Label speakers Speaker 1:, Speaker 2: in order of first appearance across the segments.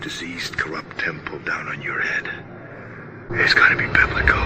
Speaker 1: diseased, corrupt temple down on your head. It's gotta be biblical.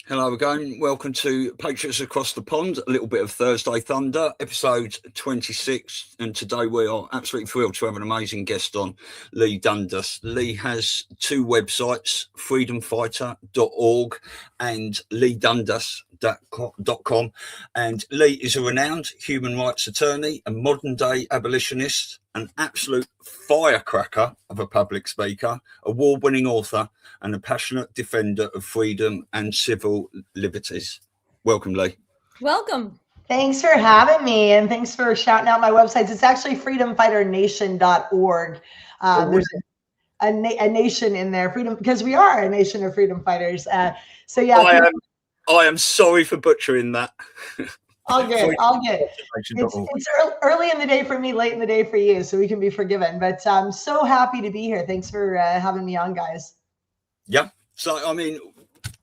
Speaker 2: Hello again, welcome to Patriots Across the Pond, a little bit of Thursday Thunder, episode 26, and today we are absolutely thrilled to have an amazing guest on, LEIGH DUNDAS. LEIGH has two websites, freedomfighter.org and LEIGHDUNDAS.com, and LEIGH is a renowned human rights attorney, a modern-day abolitionist, an absolute firecracker of a public speaker, award-winning author, and a passionate defender of freedom and civil liberties. Welcome, LEIGH.
Speaker 3: Welcome.
Speaker 4: Thanks for having me, and thanks for shouting out my websites. It's actually freedomfighternation.org. There's a nation in there, freedom, because we are a nation of freedom fighters. So yeah,
Speaker 2: I am sorry for butchering that.
Speaker 4: All good. It's early in the day for me, late in the day for you, so we can be forgiven. But I'm so happy to be here. Thanks for having me on, guys. Yeah.
Speaker 2: So, I mean,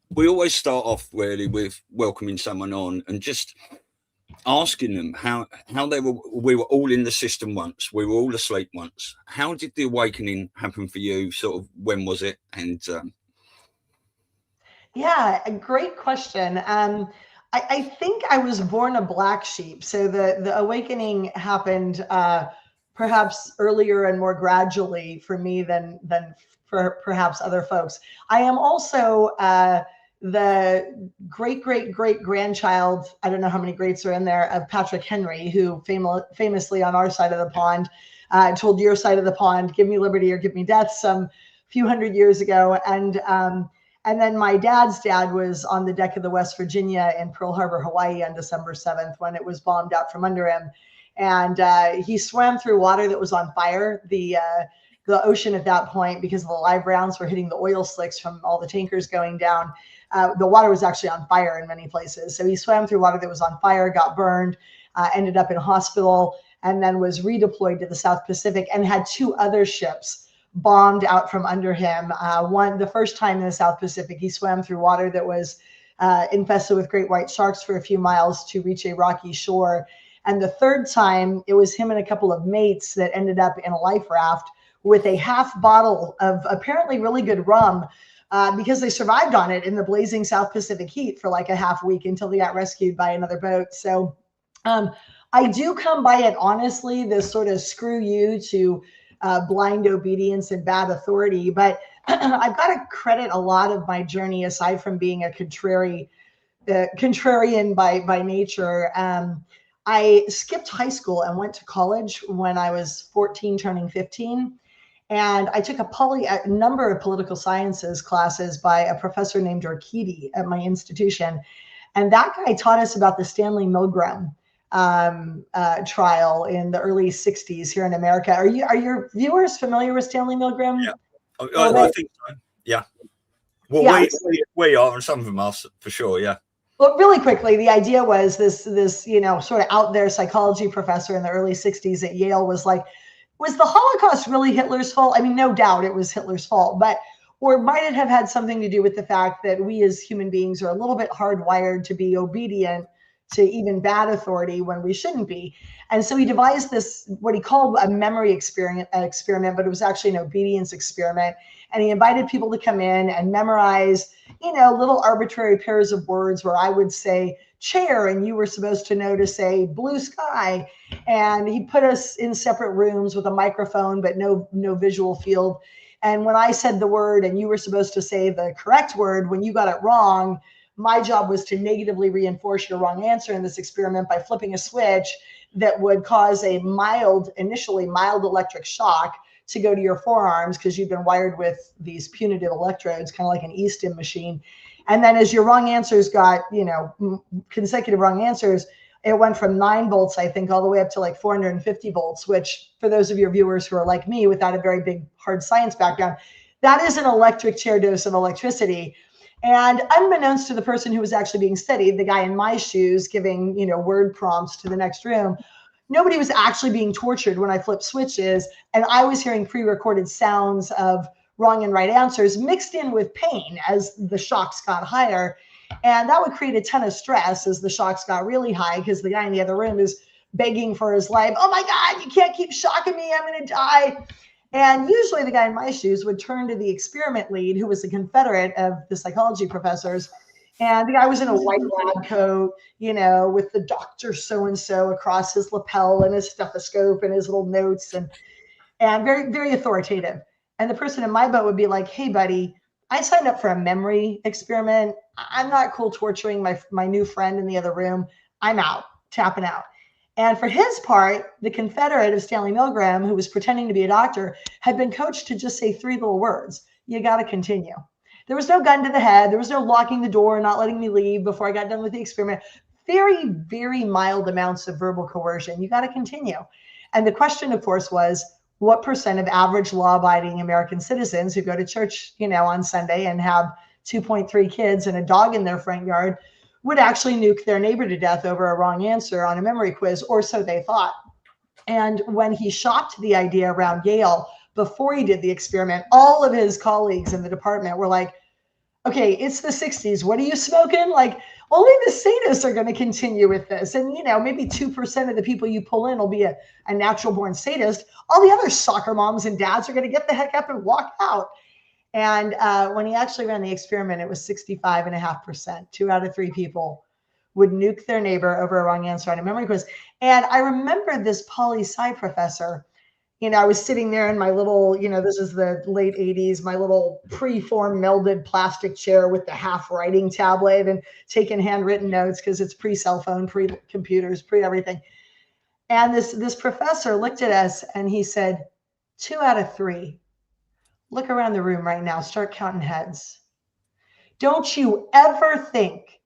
Speaker 2: we always start off really with welcoming someone on and just asking them how we were all in the system once. We were all asleep once. How did the awakening happen for you? Sort of, when was it? And
Speaker 4: yeah, a great question. I think I was born a black sheep. So the awakening happened perhaps earlier and more gradually for me than for perhaps other folks. I am also the great grandchild, I don't know how many greats are in there, of Patrick Henry, who famously on our side of the pond told your side of the pond, give me liberty or give me death, some few hundred years ago. And then my dad's dad was on the deck of the West Virginia in Pearl Harbor, Hawaii on December 7th when it was bombed out from under him. And he swam through water that was on fire. The ocean at that point, because the live rounds were hitting the oil slicks from all the tankers going down, the water was actually on fire in many places. So he swam through water that was on fire, got burned, ended up in hospital, and then was redeployed to the South Pacific and had two other ships bombed out from under him. The first time in the South Pacific, he swam through water that was infested with great white sharks for a few miles to reach a rocky shore. And the third time, it was him and a couple of mates that ended up in a life raft with a half bottle of apparently really good rum because they survived on it in the blazing South Pacific heat for like a half week until they got rescued by another boat. So I do come by it honestly, this sort of screw you to blind obedience and bad authority. But I've got to credit a lot of my journey, aside from being a contrarian by nature. I skipped high school and went to college when I was 14, turning 15. And I took a number of political sciences classes by a professor named Orchidi at my institution. And that guy taught us about the Stanley Milgram trial in the early 60s here in America. Are your viewers familiar with Stanley Milgram?
Speaker 2: Yeah, I think so. Yeah. Well, yeah. We are, and some of them are for sure. Yeah.
Speaker 4: Well, really quickly, the idea was this, you know, sort of out there psychology professor in the early 60s at Yale was like, was the Holocaust really Hitler's fault? I mean, no doubt it was Hitler's fault, but, or might it have had something to do with the fact that we as human beings are a little bit hardwired to be obedient to even bad authority when we shouldn't be? And so he devised this, what he called a memory experiment, but it was actually an obedience experiment. And he invited people to come in and memorize, you know, little arbitrary pairs of words where I would say chair and you were supposed to know to say blue sky. And he put us in separate rooms with a microphone, but no visual field. And when I said the word and you were supposed to say the correct word, when you got it wrong, my job was to negatively reinforce your wrong answer in this experiment by flipping a switch that would cause a initially mild electric shock to go to your forearms because you've been wired with these punitive electrodes, kind of like an e-stim machine. And then as your wrong answers got, you know, consecutive wrong answers, it went from 9 volts, I think, all the way up to like 450 volts, which for those of your viewers who are like me without a very big hard science background, that is an electric chair dose of electricity. And unbeknownst to the person who was actually being studied, the guy in my shoes giving, you know, word prompts to the next room, nobody was actually being tortured when I flipped switches. And I was hearing pre-recorded sounds of wrong and right answers mixed in with pain as the shocks got higher. And that would create a ton of stress as the shocks got really high because the guy in the other room is begging for his life. Oh my God, you can't keep shocking me. I'm going to die. And usually the guy in my shoes would turn to the experiment lead, who was a Confederate of the psychology professors. And the guy was in a white lab coat, you know, with the Dr. So-and-so across his lapel and his stethoscope and his little notes and very, very authoritative. And the person in my boat would be like, hey, buddy, I signed up for a memory experiment. I'm not cool torturing my new friend in the other room. I'm out, tapping out. And for his part, the Confederate of Stanley Milgram, who was pretending to be a doctor, had been coached to just say 3 little words. You got to continue. There was no gun to the head. There was no locking the door, not letting me leave before I got done with the experiment. Very, very mild amounts of verbal coercion. You got to continue. And the question, of course, was what percent of average law-abiding American citizens who go to church, you know, on Sunday and have 2.3 kids and a dog in their front yard would actually nuke their neighbor to death over a wrong answer on a memory quiz, or so they thought. And when he shopped the idea around Yale before he did the experiment, all of his colleagues in the department were like, okay, it's the 60s. What are you smoking? Like, only the sadists are going to continue with this. And, you know, maybe 2% of the people you pull in will be a natural born sadist. All the other soccer moms and dads are going to get the heck up and walk out. And when he actually ran the experiment, it was 65.5%. 2 out of 3 people would nuke their neighbor over a wrong answer on a memory quiz. And I remember this poli-sci professor, you know, I was sitting there in my little, you know, this is the late 80s, my little pre-form melded plastic chair with the half writing tablet and taking handwritten notes because it's pre-cell phone, pre-computers, pre-everything. And this professor looked at us and he said, 2 out of 3. Look around the room right now. Start counting heads. Don't you ever think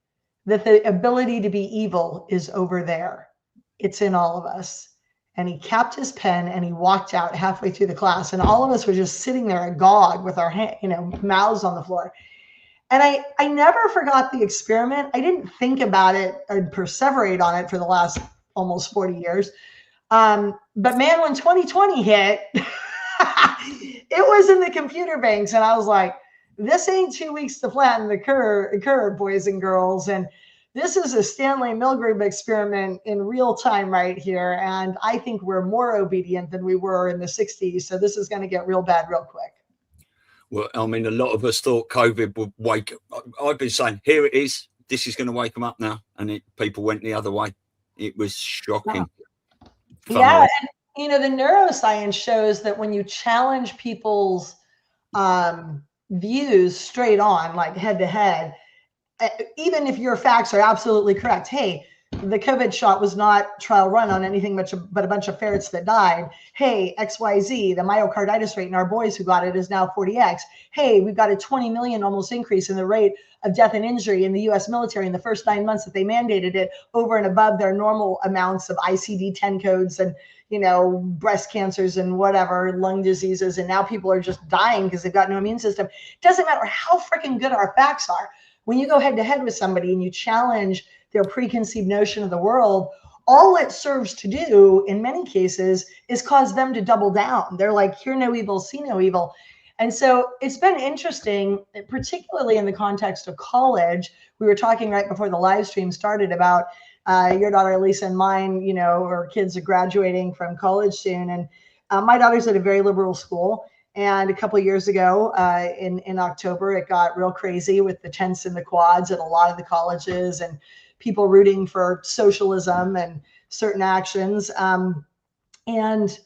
Speaker 4: that the ability to be evil is over there. It's in all of us. And he capped his pen and he walked out halfway through the class. And all of us were just sitting there agog with our mouths on the floor. And I never forgot the experiment. I didn't think about it and perseverate on it for the last almost 40 years. But man, when 2020 hit, it was in the computer banks. And I was like, this ain't 2 weeks to flatten the curve, boys and girls. And this is a Stanley Milgram experiment in real time right here. And I think we're more obedient than we were in the 60s. So this is going to get real bad real quick.
Speaker 2: Well, I mean, a lot of us thought COVID would wake up. I've been saying, here it is. This is going to wake them up now. And people went the other way. It was shocking.
Speaker 4: Yeah. And, you know, the neuroscience shows that when you challenge people's views straight on, like head to head, even if your facts are absolutely correct, hey, the COVID shot was not trial run on anything but a bunch of ferrets that died. Hey, XYZ, the myocarditis rate in our boys who got it is now 40x. Hey, we've got a 20 million almost increase in the rate of death and injury in the US military in the first 9 months that they mandated it, over and above their normal amounts of ICD-10 codes and, you know, breast cancers and whatever, lung diseases. And now people are just dying because they've got no immune system. It doesn't matter how freaking good our facts are. When you go head to head with somebody and you challenge their preconceived notion of the world, all it serves to do in many cases is cause them to double down. They're like, hear no evil, see no evil. And so it's been interesting, particularly in the context of college. We were talking right before the live stream started about your daughter, Elisa, and mine, you know, our kids are graduating from college soon. And my daughter's at a very liberal school. And a couple of years ago, in October, it got real crazy with the tents and the quads at a lot of the colleges and people rooting for socialism and certain actions. And,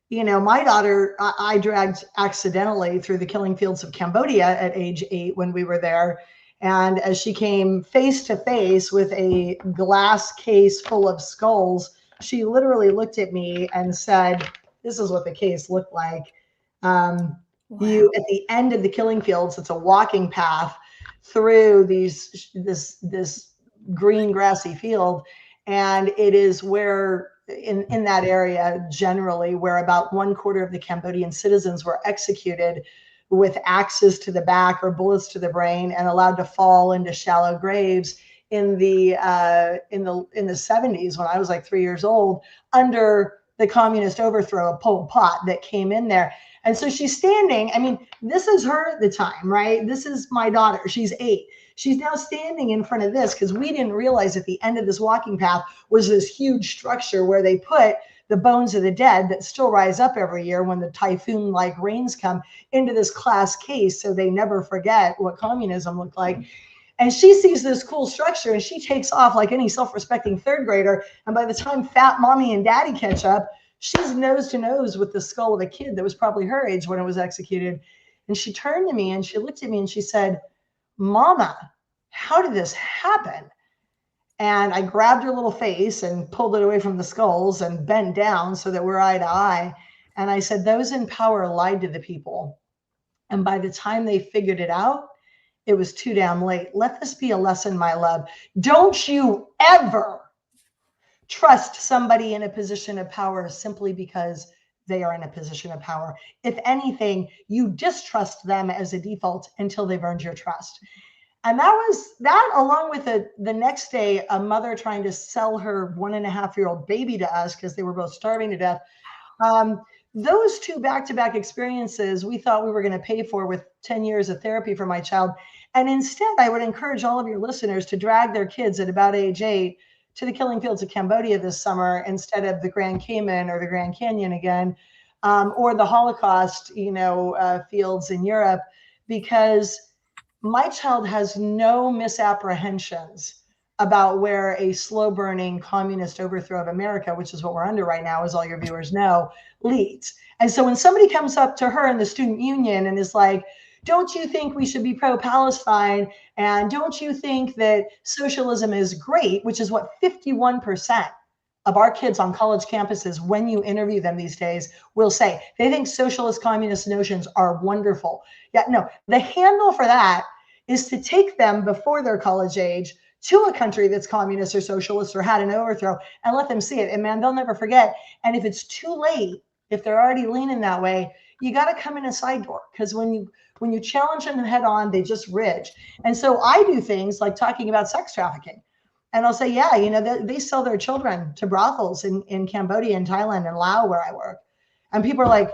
Speaker 4: you know, my daughter, I dragged accidentally through the killing fields of Cambodia at age 8 when we were there. And as she came face to face with a glass case full of skulls, she literally looked at me and said, this is what the case looked like. Wow. You, at the end of the killing fields, it's a walking path through this green grassy field. And it is where in that area generally where about 1/4 of the Cambodian citizens were executed with axes to the back or bullets to the brain and allowed to fall into shallow graves in the 70s when I was like 3 years old under the communist overthrow of Pol Pot that came in there. And so she's standing, I mean, this is her at the time, right? This is my daughter, she's 8. She's now standing in front of this because we didn't realize at the end of this walking path was this huge structure where they put the bones of the dead that still rise up every year when the typhoon-like rains come into this glass case so they never forget what communism looked like. And she sees this cool structure and she takes off like any self-respecting third grader. And by the time fat mommy and daddy catch up, she's nose to nose with the skull of a kid that was probably her age when it was executed. And she turned to me and she looked at me and she said, Mama, how did this happen? And I grabbed her little face and pulled it away from the skulls and bent down so that we're eye to eye. And I said, those in power lied to the people. And by the time they figured it out, it was too damn late. Let this be a lesson, my love. Don't you ever trust somebody in a position of power simply because they are in a position of power. If anything, you distrust them as a default until they've earned your trust. And that was that, along with the next day, a mother trying to sell her 1.5-year-old baby to us because they were both starving to death. Those two back-to-back experiences we thought we were going to pay for with 10 years of therapy for my child. And instead, I would encourage all of your listeners to drag their kids at about age 8 to the killing fields of Cambodia this summer instead of the Grand Cayman or the Grand Canyon again, or the Holocaust, fields in Europe, because my child has no misapprehensions about where a slow-burning communist overthrow of America, which is what we're under right now, as all your viewers know, leads. And so when somebody comes up to her in the student union and is like, don't you think we should be pro-Palestine? And don't you think that socialism is great, which is what 51% of our kids on college campuses, when you interview them these days, will say. They think socialist communist notions are wonderful. Yeah, no, the handle for that is to take them before their college age to a country that's communist or socialist or had an overthrow and let them see it. And man, they'll never forget. And if it's too late, if they're already leaning that way, you got to come in a side door, because when you challenge them head on, they just ridge. And so I do things like talking about sex trafficking. And I'll say, yeah, they sell their children to brothels in Cambodia and Thailand and Laos, where I work. And people are like,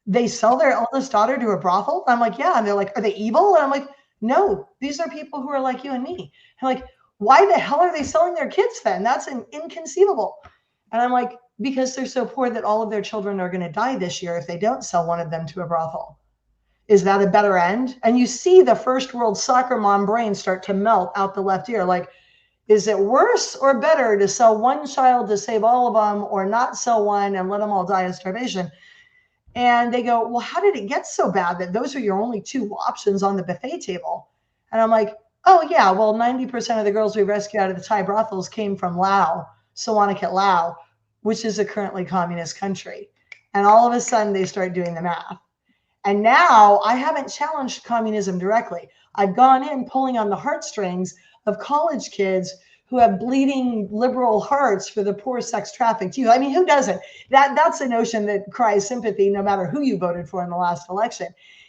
Speaker 4: they sell their oldest daughter to a brothel? I'm like, yeah. And they're like, are they evil? And I'm like, no, these are people who are like you and me. And like, why the hell are they selling their kids then? That's inconceivable. And I'm like, because they're so poor that all of their children are going to die this year if they don't sell one of them to a brothel. Is that a better end? And you see the first world soccer mom brain start to melt out the left ear. Like, is it worse or better to sell one child to save all of them, or not sell one and let them all die of starvation? And they go, well, how did it get so bad that those are your only two options on the buffet table? And I'm like, oh yeah, well, 90% of the girls we rescued out of the Thai brothels came from Laos, Sawanakhet, Laos, which is a currently communist country. And all of a sudden they start doing the math. And now I haven't challenged communism directly. I've gone in pulling on the heartstrings of college kids who have bleeding liberal hearts for the poor sex trafficked youth. I mean, who doesn't? That's a notion that cries sympathy no matter who you voted for in the last election.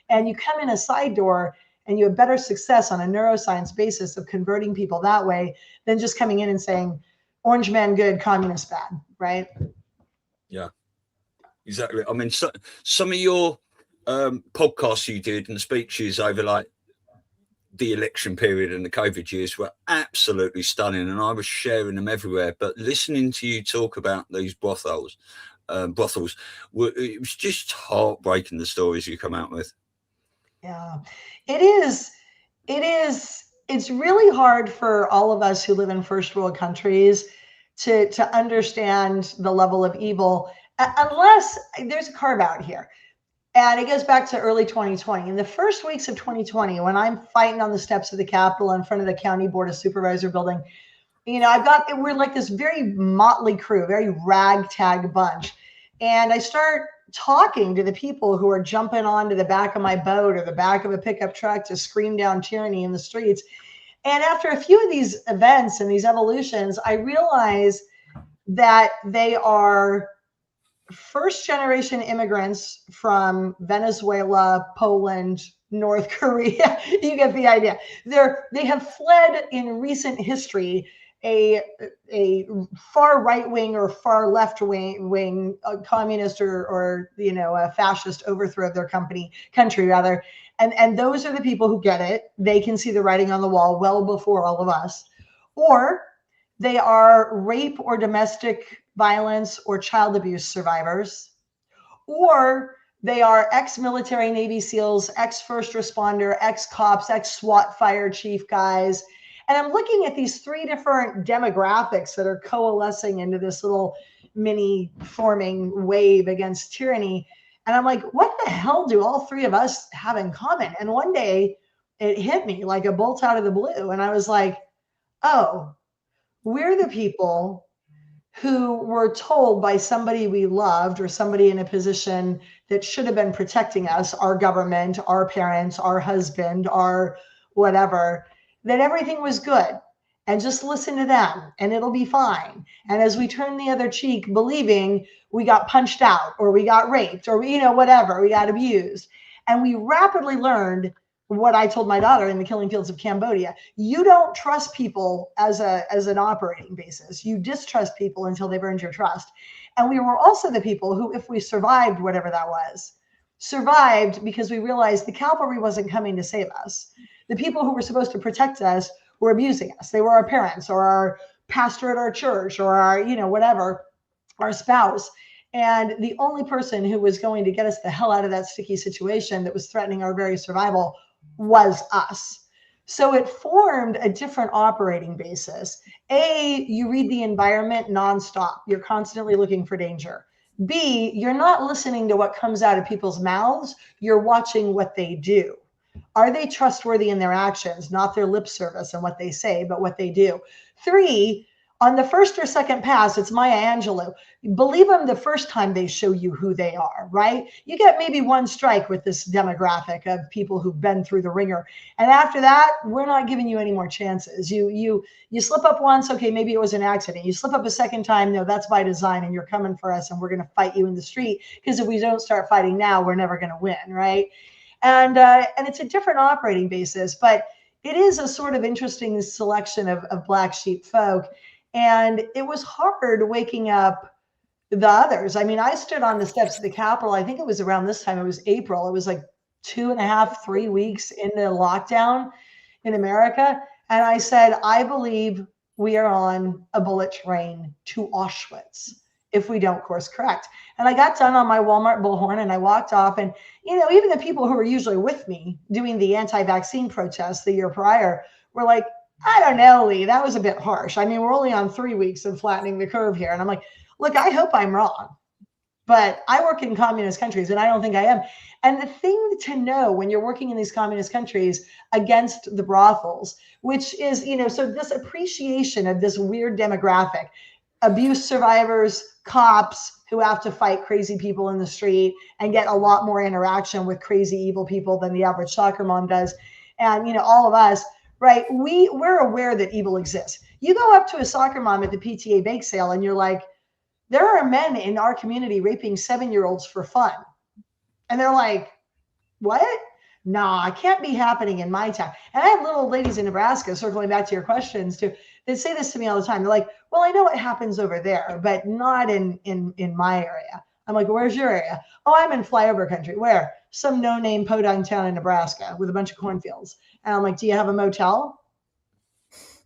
Speaker 4: And you come in a side door and you have better success on a neuroscience basis of converting people that way than just coming in and saying, orange man good, communist bad, right?
Speaker 2: Yeah, exactly. I mean, some of your podcasts you did and speeches over like the election period and the COVID years were absolutely stunning, and I was sharing them everywhere. But listening to you talk about these brothels, it was just heartbreaking, the stories you come out with.
Speaker 4: Yeah, it is. It's really hard for all of us who live in first world countries to understand the level of evil, unless there's a carve out here. And it goes back to early 2020. In the first weeks of 2020, when I'm fighting on the steps of the Capitol in front of the County Board of Supervisor building, we're like this very motley crew, very ragtag bunch. And I start talking to the people who are jumping onto the back of my boat or the back of a pickup truck to scream down tyranny in the streets. And after a few of these events and these evolutions, I realize that they are first generation immigrants from Venezuela, Poland, North Korea. You get the idea. They have fled in recent history a far right wing or far left wing communist or a fascist overthrow of their country rather. And those are the people who get it. They can see the writing on the wall well before all of us. Or they are rape or domestic violence or child abuse survivors, or they are ex-military Navy SEALs, ex-first responder, ex-cops, ex-SWAT fire chief guys. And I'm looking at these three different demographics that are coalescing into this little mini forming wave against tyranny. And I'm like, what the hell do all three of us have in common? And one day it hit me like a bolt out of the blue. And I was like, oh, we're the people who were told by somebody we loved or somebody in a position that should have been protecting us, our government, our parents, our husband, our whatever, that everything was good and just listen to them and it'll be fine. And as we turn the other cheek, believing we got punched out or we got raped or, whatever, we got abused. And we rapidly learned what I told my daughter in the killing fields of Cambodia. You don't trust people as an operating basis. You distrust people until they've earned your trust. And we were also the people who, if we survived whatever that was, survived because we realized the cavalry wasn't coming to save us. The people who were supposed to protect us were abusing us. They were our parents or our pastor at our church or our, whatever, our spouse. And the only person who was going to get us the hell out of that sticky situation that was threatening our very survival was us. So it formed a different operating basis. A, you read the environment nonstop. You're constantly looking for danger. B, you're not listening to what comes out of people's mouths. You're watching what they do. Are they trustworthy in their actions, not their lip service and what they say, but what they do? 3, on the first or second pass, it's Maya Angelou. Believe them the first time they show you who they are, right? You get maybe one strike with this demographic of people who've been through the ringer. And after that, we're not giving you any more chances. You slip up once, okay, maybe it was an accident. You slip up a second time, no, that's by design and you're coming for us and we're going to fight you in the street because if we don't start fighting now, we're never going to win, right? And it's a different operating basis, but it is a sort of interesting selection of black sheep folk. And it was hard waking up the others. I mean, I stood on the steps of the Capitol. I think it was around this time. It was April. It was like 2.5, 3 weeks into lockdown in America. And I said, I believe we are on a bullet train to Auschwitz if we don't course correct. And I got done on my Walmart bullhorn and I walked off. And, even the people who were usually with me doing the anti-vaccine protests the year prior were like, I don't know, Lee, that was a bit harsh. I mean, we're only on 3 weeks of flattening the curve here. And I'm like, look, I hope I'm wrong, but I work in communist countries and I don't think I am. And the thing to know when you're working in these communist countries against the brothels, which is, so this appreciation of this weird demographic, abuse survivors, cops who have to fight crazy people in the street and get a lot more interaction with crazy evil people than the average soccer mom does. And, all of us, right? We're aware that evil exists. You go up to a soccer mom at the PTA bake sale and you're like, there are men in our community raping 7-year-olds for fun. And they're like, what? Nah, it can't be happening in my town. And I have little old ladies in Nebraska, circling back to your questions too, they say this to me all the time. They're like, well, I know what happens over there, but not in my area. I'm like, where's your area? Oh, I'm in flyover country. Where? Some no-name podunk town in Nebraska with a bunch of cornfields. And I'm like, do you have a motel?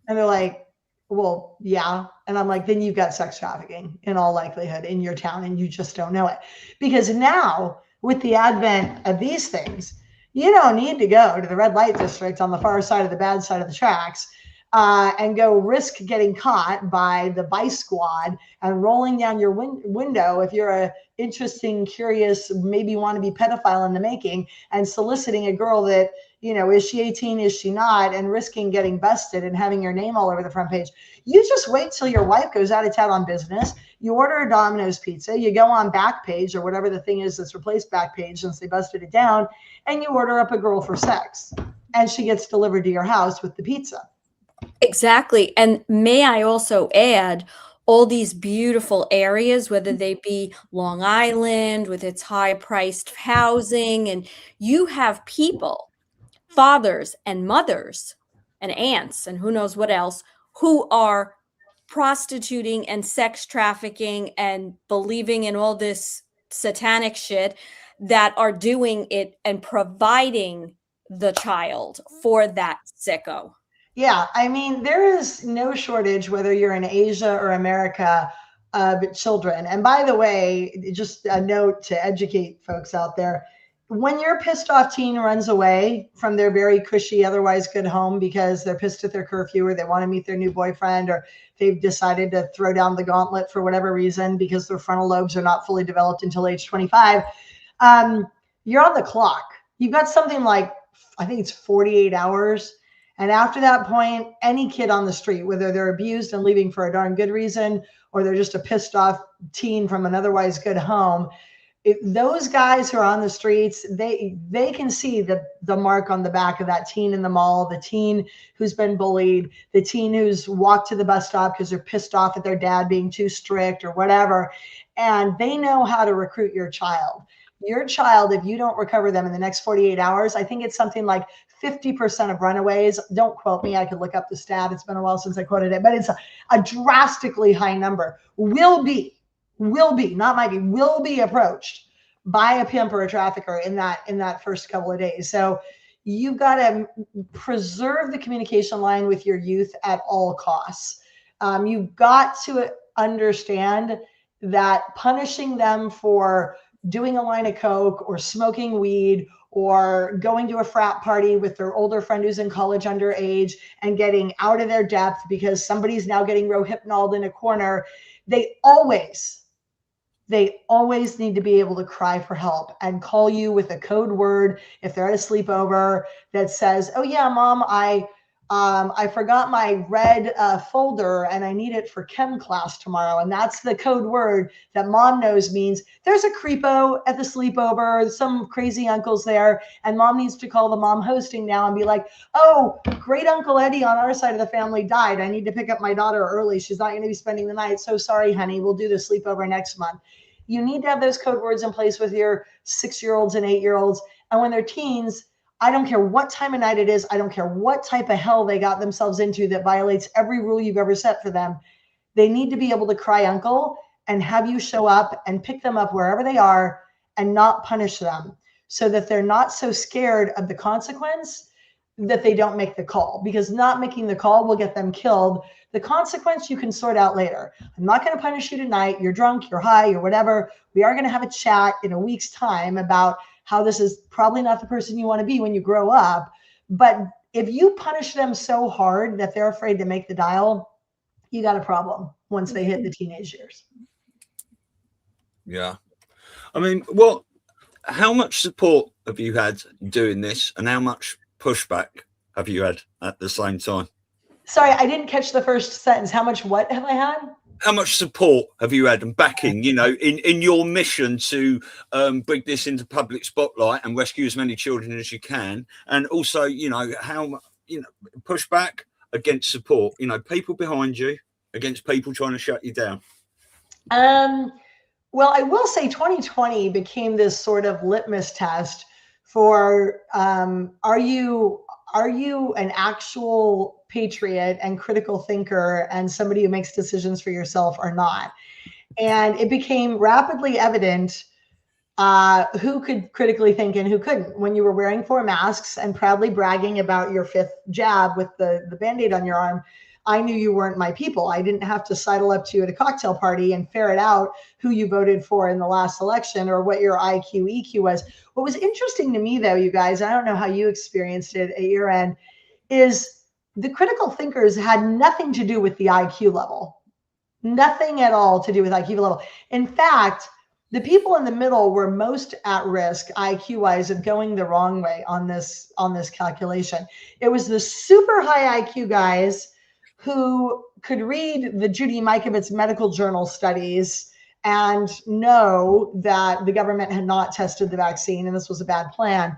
Speaker 4: And they're like, well, yeah. And I'm like, then you've got sex trafficking in all likelihood in your town, and you just don't know it. Because now, with the advent of these things, you don't need to go to the red light district on the far side of the bad side of the tracks and go risk getting caught by the vice squad and rolling down your window if you're a interesting, curious, maybe want to be pedophile in the making, and soliciting a girl that, you know, is she 18, is she not, and risking getting busted and having your name all over the front page. You just wait till your wife goes out of town on business. You order a Domino's pizza, you go on Backpage or whatever the thing is that's replaced Backpage since they busted it down, and you order up a girl for sex, and she gets delivered to your house with the pizza.
Speaker 3: Exactly. And may I also add, all these beautiful areas, whether they be Long Island with its high-priced housing, and you have people, fathers and mothers and aunts and who knows what else, who are prostituting and sex trafficking and believing in all this satanic shit, that are doing it and providing the child for that sicko.
Speaker 4: Yeah, I mean, there is no shortage, whether you're in Asia or America, of children. And by the way, just a note to educate folks out there, when your pissed off teen runs away from their very cushy, otherwise good home because they're pissed at their curfew, or they want to meet their new boyfriend, or they've decided to throw down the gauntlet for whatever reason because their frontal lobes are not fully developed until age 25, you're on the clock. You've got something like, I think it's 48 hours. And after that point, any kid on the street, whether they're abused and leaving for a darn good reason, or they're just a pissed off teen from an otherwise good home, those guys who are on the streets, they can see the mark on the back of that teen in the mall, the teen who's been bullied, the teen who's walked to the bus stop because they're pissed off at their dad being too strict or whatever. And they know how to recruit your child. Your child, if you don't recover them in the next 48 hours, I think it's something like 50% of runaways, don't quote me, I could look up the stat, it's been a while since I quoted it, but it's a drastically high number, will be, not might be, will be approached by a pimp or a trafficker in that first couple of days. So you've got to preserve the communication line with your youth at all costs. You've got to understand that punishing them for doing a line of coke or smoking weed or going to a frat party with their older friend who's in college underage and getting out of their depth because somebody's now getting rohypnoled in a corner, they always need to be able to cry for help and call you with a code word if they're at a sleepover that says, oh yeah, mom, I forgot my red folder and I need it for chem class tomorrow. And that's the code word that mom knows means there's a creepo at the sleepover, some crazy uncle's there, and mom needs to call the mom hosting now and be like, oh, great Uncle Eddie on our side of the family died. I need to pick up my daughter early. She's not going to be spending the night. So sorry, honey, we'll do the sleepover next month. You need to have those code words in place with your 6-year-olds and 8-year-olds. And when they're teens, I don't care what time of night it is. I don't care what type of hell they got themselves into that violates every rule you've ever set for them. They need to be able to cry uncle and have you show up and pick them up wherever they are and not punish them so that they're not so scared of the consequence that they don't make the call, because not making the call will get them killed. The consequence you can sort out later. I'm not going to punish you tonight. You're drunk, you're high, you're whatever. We are going to have a chat in a week's time about how this is probably not the person you want to be when you grow up. But if you punish them so hard that they're afraid to make the dial, you got a problem once they hit the teenage years.
Speaker 2: Yeah. I mean, how much support have you had doing this, and how much pushback have you had at the same time?
Speaker 4: Sorry, I didn't catch the first sentence. How much what have I had?
Speaker 2: How much support have you had and backing, in your mission to bring this into public spotlight and rescue as many children as you can? And also, how, pushback against support, people behind you against people trying to shut you down?
Speaker 4: Well, I will say 2020 became this sort of litmus test for are you an actual patriot and critical thinker and somebody who makes decisions for yourself or not? And it became rapidly evident who could critically think and who couldn't. When you were wearing 4 masks and proudly bragging about your 5th jab with the Band-Aid on your arm, I knew you weren't my people. I didn't have to sidle up to you at a cocktail party and ferret out who you voted for in the last election or what your IQ, EQ was. What was interesting to me, though, you guys, I don't know how you experienced it at your end, is the critical thinkers had nothing to do with the IQ level. Nothing at all to do with IQ level. In fact, the people in the middle were most at risk IQ-wise of going the wrong way on this calculation. It was the super high IQ guys who could read the Judy Mikovits medical journal studies and know that the government had not tested the vaccine and this was a bad plan.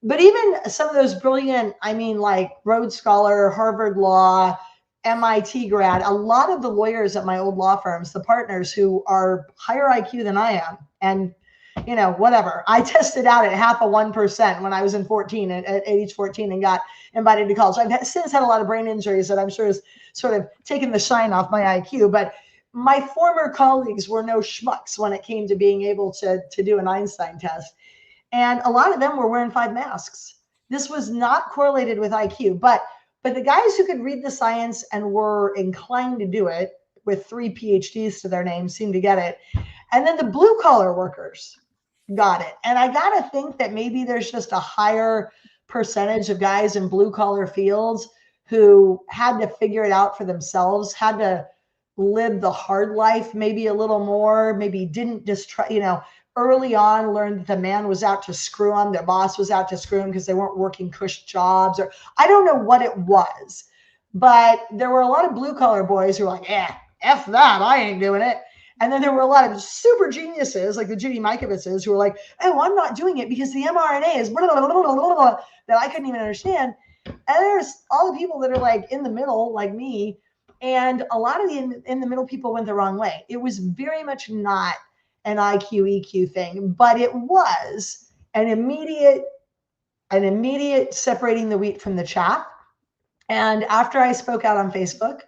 Speaker 4: But even some of those brilliant, I mean, like Rhodes Scholar, Harvard Law, MIT grad, a lot of the lawyers at my old law firms, the partners who are higher IQ than I am, and you know, whatever. I tested out at 0.5% when I was in 14, at age 14, and got invited to college. I've since had a lot of brain injuries that I'm sure has sort of taken the shine off my IQ, but my former colleagues were no schmucks when it came to being able to do an Einstein test. And a lot of them were wearing 5 masks. This was not correlated with IQ, but the guys who could read the science and were inclined to do it with 3 PhDs to their name seemed to get it. And then the blue collar workers got it. And I got to think that maybe there's just a higher percentage of guys in blue collar fields who had to figure it out for themselves, had to live the hard life maybe a little more, maybe didn't just try, you know, early on learned that the man was out to screw them, their boss was out to screw them because they weren't working cush jobs, or I don't know what it was. But there were a lot of blue collar boys who were like, F that, I ain't doing it. And then there were a lot of super geniuses like the Judy Mikovitses who were like, oh, I'm not doing it because the mRNA is blah, blah, blah, blah, blah, blah, that I couldn't even understand. And there's all the people that are like in the middle, like me. And a lot of the in the middle people went the wrong way. It was very much not an IQ, EQ thing, but it was an immediate separating the wheat from the chaff. And after I spoke out on Facebook,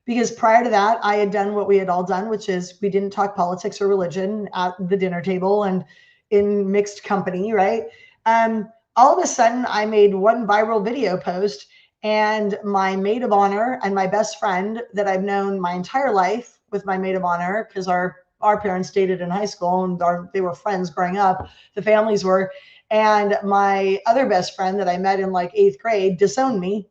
Speaker 4: because prior to that, I had done what we had all done, which is we didn't talk politics or religion at the dinner table and in mixed company, right? All of a sudden, I made one viral video post, and my maid of honor and my best friend that I've known my entire life with my maid of honor, because our parents dated in high school and they were friends growing up, the families were, and my other best friend that I met in like 8th grade disowned me.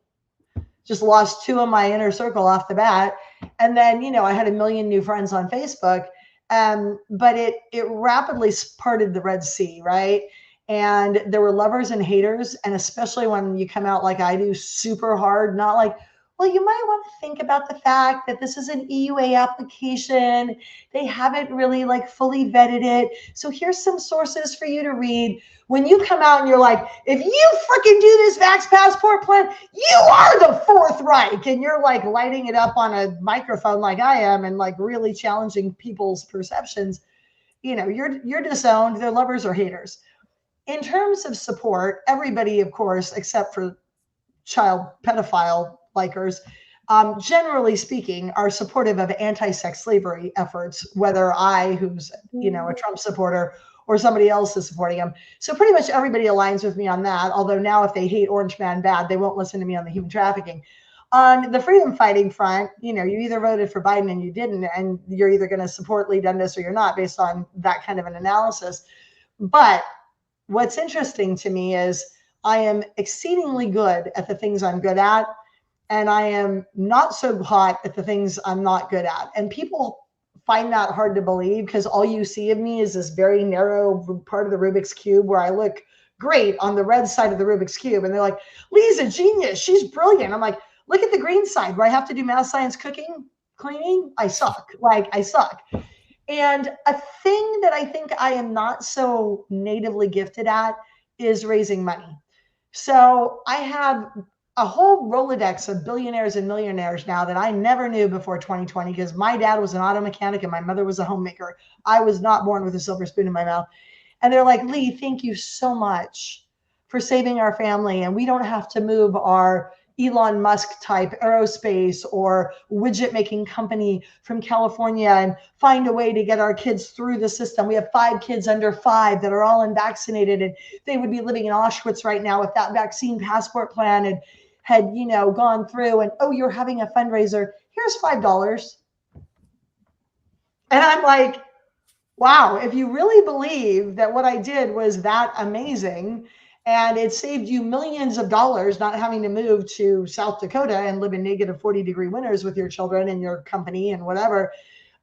Speaker 4: Just lost 2 of my inner circle off the bat. And then, you know, I had a million new friends on Facebook, but it rapidly parted the Red Sea, right? And there were lovers and haters. And especially when you come out like I do, super hard, not like, well, you might want to think about the fact that this is an EUA application. They haven't really like fully vetted it. So here's some sources for you to read. When you come out and you're like, if you freaking do this Vax Passport plan, you are the Fourth Reich. And you're like lighting it up on a microphone like I am and like really challenging people's perceptions. You know, you're disowned. They're lovers or haters. In terms of support, everybody, of course, except for child pedophile likers, generally speaking, are supportive of anti-sex slavery efforts, whether I, who's, you know, a Trump supporter, or somebody else is supporting him. So pretty much everybody aligns with me on that. Although now if they hate Orange Man bad, they won't listen to me on the human trafficking. On the freedom fighting front, you know, you either voted for Biden and you didn't, and you're either going to support Leigh Dundas or you're not based on that kind of an analysis. But what's interesting to me is I am exceedingly good at the things I'm good at, and I am not so hot at the things I'm not good at. And people find that hard to believe because all you see of me is this very narrow part of the Rubik's Cube where I look great on the red side of the Rubik's Cube. And they're like, Leigh's a genius. She's brilliant. I'm like, look at the green side where I have to do math, science, cooking, cleaning. I suck. Like, I suck. And a thing that I think I am not so natively gifted at is raising money. So I have a whole Rolodex of billionaires and millionaires now that I never knew before 2020 because my dad was an auto mechanic and my mother was a homemaker. I was not born with a silver spoon in my mouth. And they're like, Leigh, thank you so much for saving our family, and we don't have to move our Elon Musk type aerospace or widget making company from California and find a way to get our kids through the system. We have 5 kids under 5 that are all unvaccinated, and they would be living in Auschwitz right now if that vaccine passport plan had gone through. And oh, you're having a fundraiser, here's $5. And I'm like, wow, if you really believe that what I did was that amazing and it saved you millions of dollars not having to move to South Dakota and live in negative 40-degree winters with your children and your company and whatever,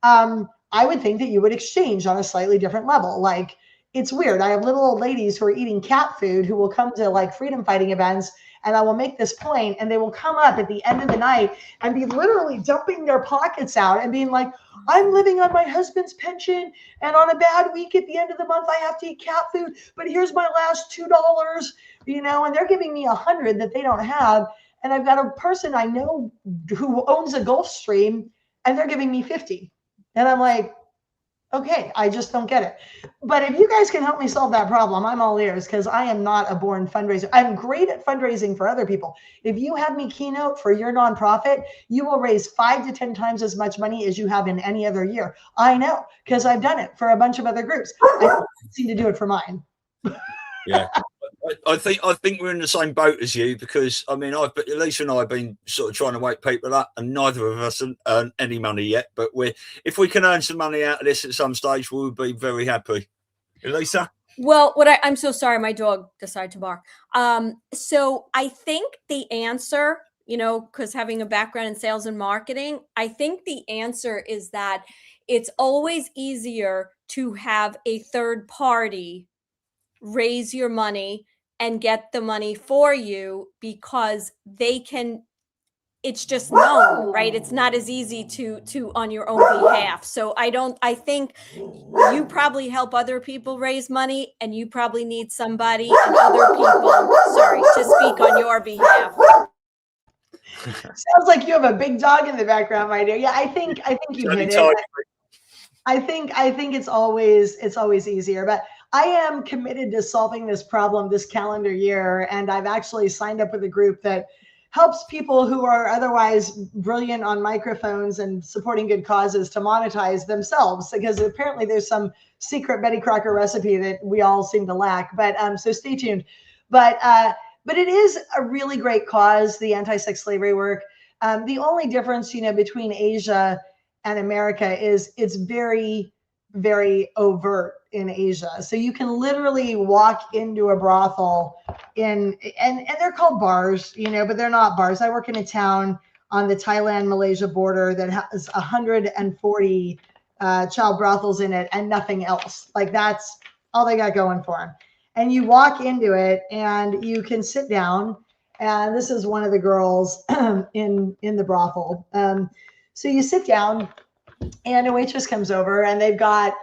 Speaker 4: I would think that you would exchange on a slightly different level. Like, it's weird. I have little old ladies who are eating cat food who will come to like freedom fighting events, and I will make this point, and they will come up at the end of the night and be literally dumping their pockets out and being like, I'm living on my husband's pension, and on a bad week at the end of the month, I have to eat cat food, but here's my last $2, and they're giving me $100 that they don't have. And I've got a person I know who owns a Gulfstream, and they're giving me $50. And I'm like, okay, I just don't get it. But if you guys can help me solve that problem, I'm all ears, because I am not a born fundraiser. I'm great at fundraising for other people. If you have me keynote for your nonprofit, you will raise 5 to 10 times as much money as you have in any other year. I know, because I've done it for a bunch of other groups. I don't seem to do it for mine.
Speaker 2: Yeah. I think we're in the same boat as you, because I mean, Elisa and I have been sort of trying to wake people up, and neither of us have earned any money yet. But if we can earn some money out of this at some stage, we'll be very happy. Elisa?
Speaker 3: Well, I'm so sorry, my dog decided to bark. So I think the answer, because having a background in sales and marketing, I think the answer is that it's always easier to have a third party raise your money and get the money for you, because it's just known, right? It's not as easy to on your own behalf. So I think you probably help other people raise money, and you probably need somebody and other people, to speak on your behalf.
Speaker 4: Sounds like you have a big dog in the background, my dear. Yeah, I think you hit it. I think it's always easier, but I am committed to solving this problem this calendar year, and I've actually signed up with a group that helps people who are otherwise brilliant on microphones and supporting good causes to monetize themselves, because apparently there's some secret Betty Crocker recipe that we all seem to lack. But so stay tuned. But it is a really great cause, the anti-sex slavery work. The only difference, between Asia and America is it's very, very overt in Asia. So you can literally walk into a brothel and they're called bars, but they're not bars. I work in a town on the Thailand-Malaysia border that has 140 child brothels in it and nothing else. Like, that's all they got going for them. And you walk into it and you can sit down, and this is one of the girls in the brothel. So you sit down, and a waitress comes over, and they've got,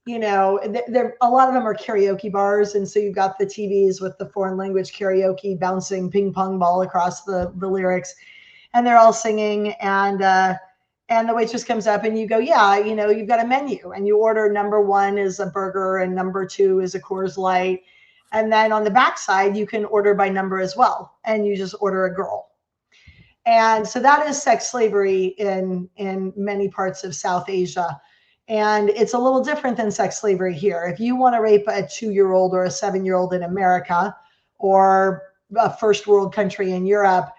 Speaker 4: a lot of them are karaoke bars. And so you've got the TVs with the foreign language karaoke bouncing ping pong ball across the lyrics, and they're all singing. And the waitress comes up, and you go, yeah, you've got a menu, and you order number 1 is a burger and number 2 is a Coors Light. And then on the backside, you can order by number as well. And you just order a girl. And so that is sex slavery in many parts of South Asia. And it's a little different than sex slavery here. If you want to rape a 2-year-old or a 7-year-old in America, or a first world country in Europe,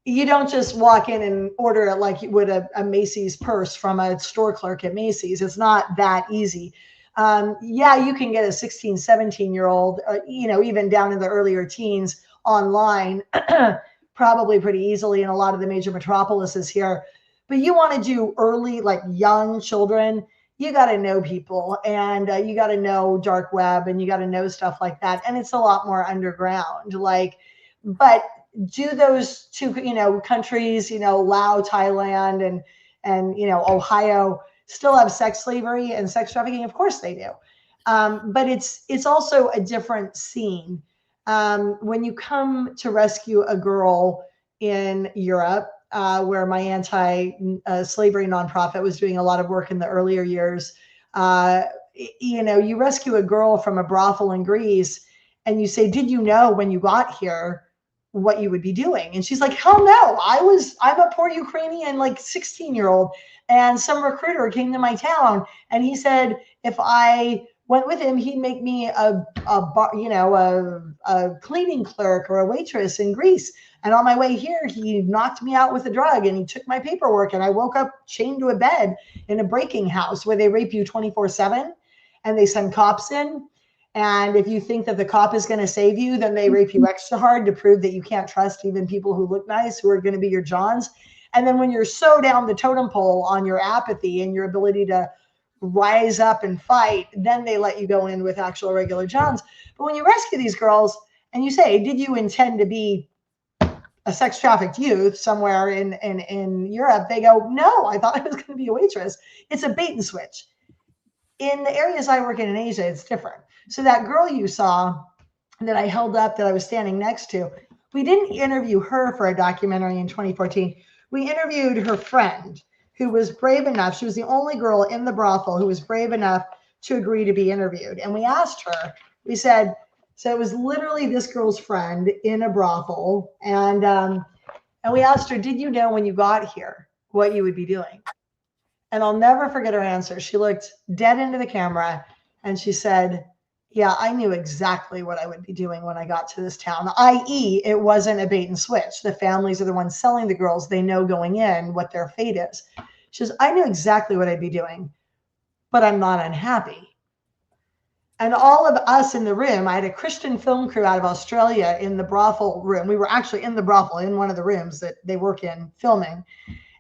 Speaker 4: you don't just walk in and order it like you would a Macy's purse from a store clerk at Macy's. It's not that easy. Yeah, you can get a 16, 17-year-old, even down in the earlier teens online, probably pretty easily in a lot of the major metropolises here. But you want to do early, like young children, you got to know people, and you got to know dark web, and you got to know stuff like that. And it's a lot more underground. But do those two, countries, Laos, Thailand, and Ohio, still have sex slavery and sex trafficking? Of course they do. But it's also a different scene. When you come to rescue a girl in Europe, where my anti-slavery nonprofit was doing a lot of work in the earlier years, you rescue a girl from a brothel in Greece, and you say, did you know when you got here what you would be doing? And she's like, hell no, I'm a poor Ukrainian, like 16-year-old. And some recruiter came to my town and he said, if I went with him, he'd make me a cleaning clerk or a waitress in Greece. And on my way here, he knocked me out with a drug and he took my paperwork. And I woke up chained to a bed in a breaking house where they rape you 24/7 and they send cops in. And if you think that the cop is going to save you, then they rape you extra hard to prove that you can't trust even people who look nice, who are going to be your Johns. And then when you're so down the totem pole on your apathy and your ability to rise up and fight, then they let you go in with actual regular Johns. But when you rescue these girls and you say, did you intend to be a sex trafficked youth somewhere in Europe? They go, no, I thought I was going to be a waitress. It's a bait and switch. In the areas I work in Asia, it's different. So that girl you saw that I held up that I was standing next to, we didn't interview her for a documentary in 2014. We interviewed her friend who was brave enough. She was the only girl in the brothel who was brave enough to agree to be interviewed. And we asked her, we said, so it was literally this girl's friend in a brothel. And we asked her, did you know when you got here what you would be doing? And I'll never forget her answer. She looked dead into the camera and she said, yeah, I knew exactly what I would be doing when I got to this town, i.e. it wasn't a bait and switch. The families are the ones selling the girls. They know going in what their fate is. She says, I knew exactly what I'd be doing, but I'm not unhappy. And all of us in the room, I had a Christian film crew out of Australia in the brothel room. We were actually in the brothel in one of the rooms that they work in filming.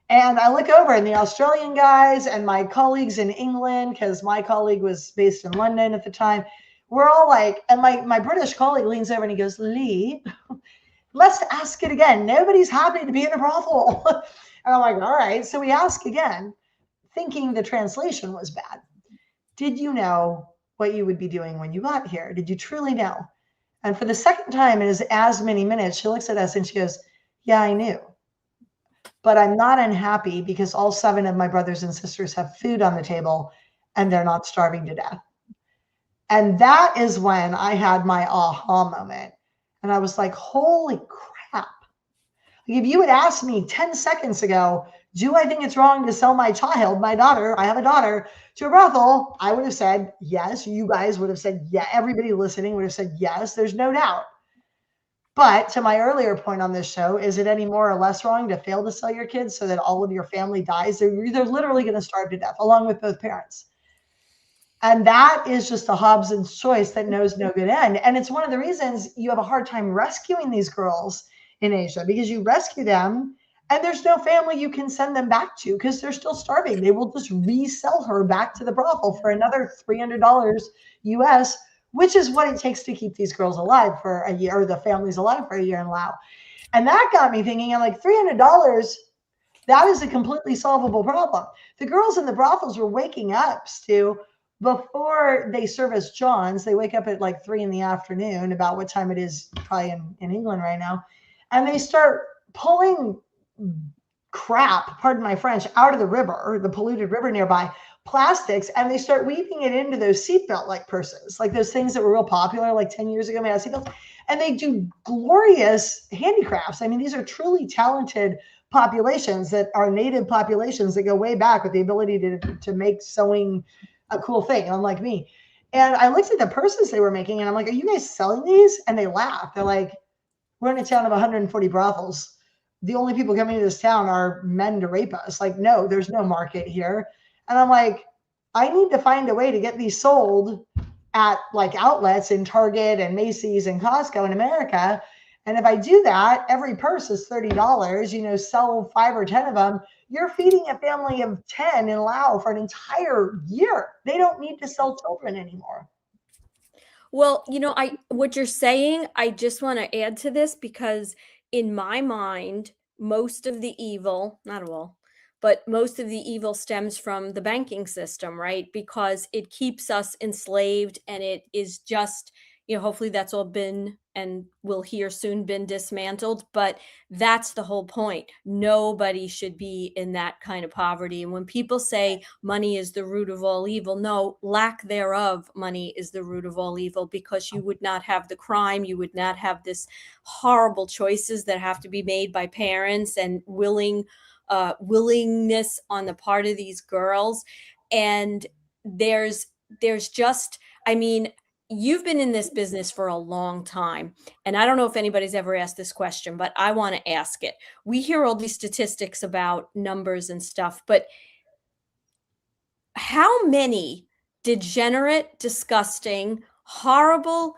Speaker 4: And I look over and the Australian guys and my colleagues in England, because my colleague was based in London at the time, we're all like, and my British colleague leans over and he goes, Lee, let's ask it again. Nobody's happy to be in a brothel. And I'm like, all right. So we ask again, thinking the translation was bad. Did you know what you would be doing when you got here? Did you truly know? And for the second time in as many minutes, she looks at us and she goes, yeah, I knew. But I'm not unhappy because all 7 of my brothers and sisters have food on the table and they're not starving to death. And that is when I had my aha moment. And I was like, holy crap. Like if you had asked me 10 seconds ago, do I think it's wrong to sell my child, my daughter, I have a daughter, to a brothel? I would have said yes. You guys would have said, yeah. Everybody listening would have said yes. There's no doubt. But to my earlier point on this show, is it any more or less wrong to fail to sell your kids so that all of your family dies? They're literally going to starve to death along with both parents. And that is just a Hobson's choice that knows no good end. And it's one of the reasons you have a hard time rescuing these girls in Asia, because you rescue them and there's no family you can send them back to because they're still starving. They will just resell her back to the brothel for another $300 US, which is what it takes to keep these girls alive for a year, or the families alive for a year in Laos. And that got me thinking, I'm like, $300, that is a completely solvable problem. The girls in the brothels were waking up, Stu, before they serve as Johns. They wake up at like 3 p.m, about what time it is probably in England right now. And they start pulling crap, pardon my French, out of the river, the polluted river nearby, plastics, and they start weaving it into those seatbelt like purses, like those things that were real popular like 10 years ago, made out of seatbelts. And they do glorious handicrafts. I mean, these are truly talented populations that are native populations that go way back with the ability to make sewing a cool thing, unlike me. And I looked at the purses they were making and I'm like, are you guys selling these? And they laughed. They're like, we're in a town of 140 brothels. The only people coming to this town are men to rape us. Like, no, there's no market here. And I'm like, I need to find a way to get these sold at like outlets in Target and Macy's and Costco in America. And if I do that, every purse is $30, sell 5 or 10 of them. You're feeding a family of 10 in Laos for an entire year. They don't need to sell children anymore.
Speaker 3: Well, what you're saying, I just want to add to this because in my mind, most of the evil, not all, but most of the evil stems from the banking system, right? Because it keeps us enslaved and it is just hopefully that's all been, and we'll hear soon, been dismantled. But that's the whole point. Nobody should be in that kind of poverty. And when people say money is the root of all evil, no, lack thereof, money is the root of all evil, because you would not have the crime. You would not have this horrible choices that have to be made by parents and willingness on the part of these girls. And there's just, I mean, you've been in this business for a long time, and I don't know if anybody's ever asked this question, but I want to ask it. We hear all these statistics about numbers and stuff, but how many degenerate, disgusting, horrible,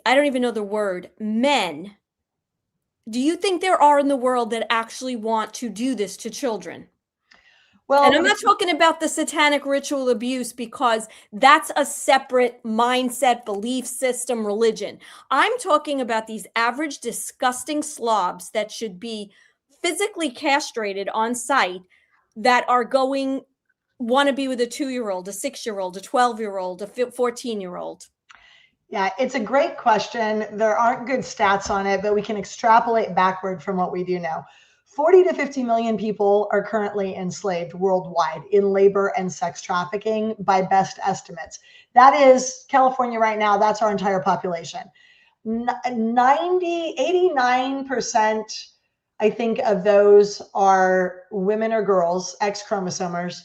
Speaker 3: I don't even know the word, men do you think there are in the world that actually want to do this to children?
Speaker 4: Well,
Speaker 3: and I'm not talking about the satanic ritual abuse, because that's a separate mindset, belief system, religion. I'm talking about these average, disgusting slobs that should be physically castrated on site, that are want to be with a 2-year-old, a 6-year-old, a 12-year-old, a 14-year-old.
Speaker 4: Yeah, it's a great question. There aren't good stats on it, but we can extrapolate backward from what we do know. 40 to 50 million people are currently enslaved worldwide in labor and sex trafficking by best estimates. That is California right now. That's our entire population. 89%, I think, of those are women or girls, X chromosomers.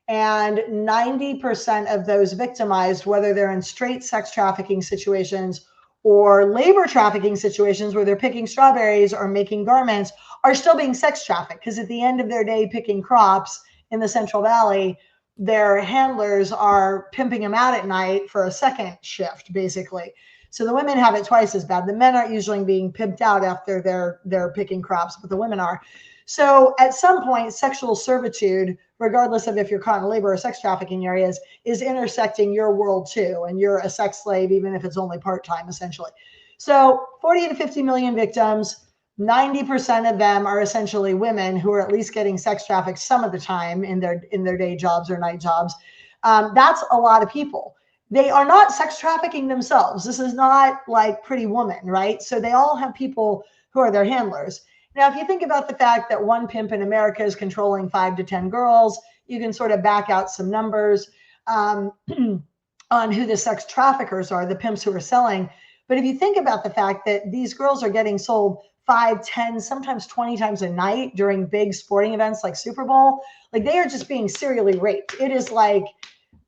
Speaker 4: And 90% of those victimized, whether they're in straight sex trafficking situations or labor trafficking situations where they're picking strawberries or making garments, are still being sex trafficked, because at the end of their day picking crops in the Central Valley, their handlers are pimping them out at night for a second shift, basically. So the women have it twice as bad. The men aren't usually being pimped out after they're picking crops, but the women are. So at some point, sexual servitude, regardless of if you're caught in labor or sex trafficking areas, is intersecting your world too. And you're a sex slave, even if it's only part-time, essentially. So 40 to 50 million victims, 90% of them are essentially women who are at least getting sex trafficked some of the time in their day jobs or night jobs. That's a lot of people. They are not sex trafficking themselves. This is not like Pretty Woman, right? So they all have people who are their handlers. Now, if you think about the fact that one pimp in America is controlling 5 to 10 girls, you can sort of back out some numbers on who the sex traffickers are, the pimps who are selling. But if you think about the fact that these girls are getting sold 5, 10, sometimes 20 times a night during big sporting events like Super Bowl, like they are just being serially raped. It is like,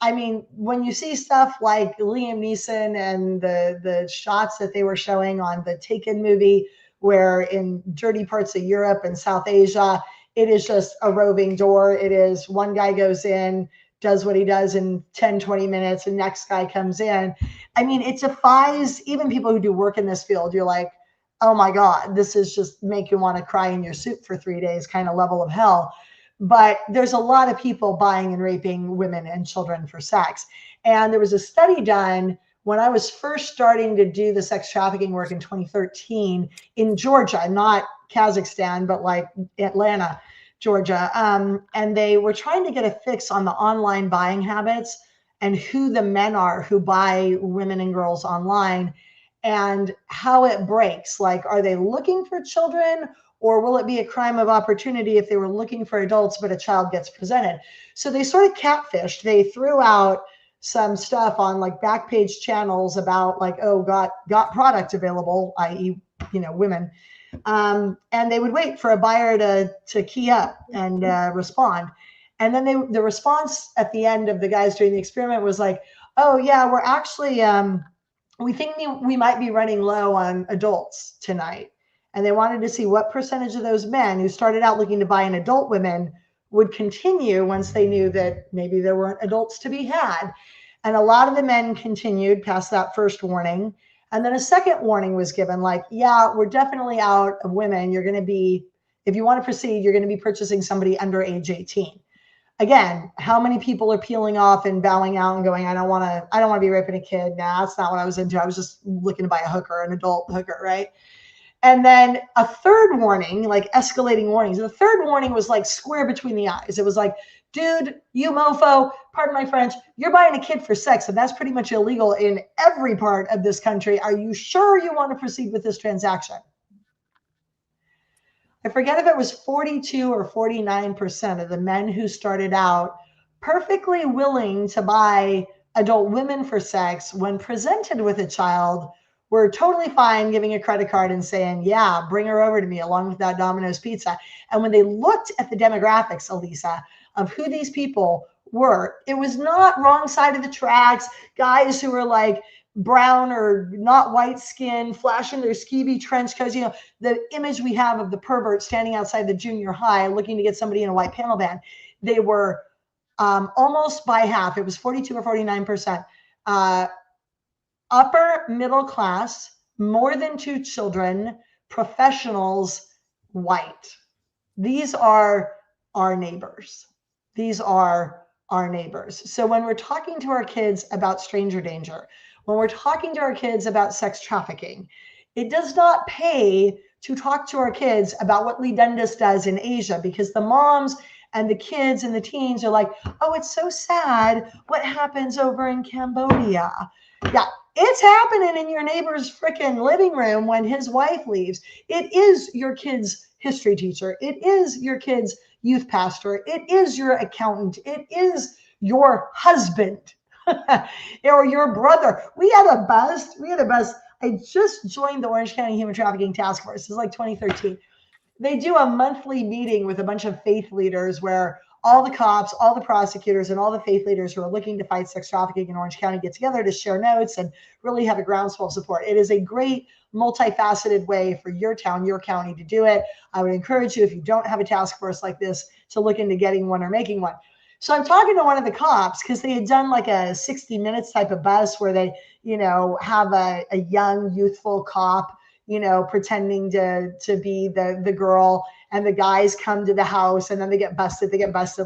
Speaker 4: I mean, when you see stuff like Liam Neeson and the shots that they were showing on the Taken movie, where in dirty parts of Europe and South Asia, it is just a roving door. It is one guy goes in, does what he does in 10, 20 minutes, and next guy comes in. I mean, it defies even people who do work in this field. You're like, oh my God, this is just make you want to cry in your soup for 3 days kind of level of hell. But there's a lot of people buying and raping women and children for sex. And there was a study done when I was first starting to do the sex trafficking work in 2013 in Georgia, not Kazakhstan, but like Atlanta, Georgia. And they were trying to get a fix on the online buying habits and who the men are who buy women and girls online and how it breaks. Like, are they looking for children, or will it be a crime of opportunity if they were looking for adults, but a child gets presented? So they sort of catfished. They threw out some stuff on like back page channels about like, oh, got product available, i.e., women. And they would wait for a buyer to key up and respond. And then the response at the end of the guys doing the experiment was like, oh yeah, we're actually, we think we might be running low on adults tonight. And they wanted to see what percentage of those men who started out looking to buy an adult women would continue once they knew that maybe there weren't adults to be had. And a lot of the men continued past that first warning. And then a second warning was given, like, yeah, we're definitely out of women. You're going to be, if you want to proceed, you're going to be purchasing somebody under age 18. Again, how many people are peeling off and bowing out and going, I don't want to be raping a kid. Nah, that's not what I was into. I was just looking to buy a hooker, an adult hooker, right? And then a third warning, like escalating warnings. The third warning was like square between the eyes. It was like, dude, you mofo, pardon my French, you're buying a kid for sex, and that's pretty much illegal in every part of this country. Are you sure you want to proceed with this transaction? I forget if it was 42 or 49% of the men who started out perfectly willing to buy adult women for sex, when presented with a child, were totally fine giving a credit card and saying, yeah, bring her over to me along with that Domino's pizza. And when they looked at the demographics, Elisa, of who these people were, it was not wrong side of the tracks, guys who were like brown or not white skin, flashing their skeevy trench coats. You know, the image we have of the pervert standing outside the junior high looking to get somebody in a white panel van. They were almost by half. It was 42 or 49%. Upper middle class, more than 2 children, professionals, white. These are our neighbors. These are our neighbors. So when we're talking to our kids about stranger danger, when we're talking to our kids about sex trafficking, it does not pay to talk to our kids about what DUNDAS does in Asia, because the moms and the kids and the teens are like, oh, it's so sad what happens over in Cambodia. Yeah, it's happening in your neighbor's freaking living room when his wife leaves. It is your kid's history teacher. It is your kid's youth pastor. It is your accountant. It is your husband or your brother. We had a bus. I just joined the Orange County Human Trafficking Task Force. This is like 2013. They do a monthly meeting with a bunch of faith leaders where all the cops, all the prosecutors, and all the faith leaders who are looking to fight sex trafficking in Orange County get together to share notes and really have a groundswell of support. It is a great multifaceted way for your town, your county to do it. I would encourage you, if you don't have a task force like this, to look into getting one or making one. So I'm talking to one of the cops because they had done like a 60 Minutes type of bus where they, you know, have a young, youthful cop, you know, pretending to be the girl, and the guys come to the house and then they get busted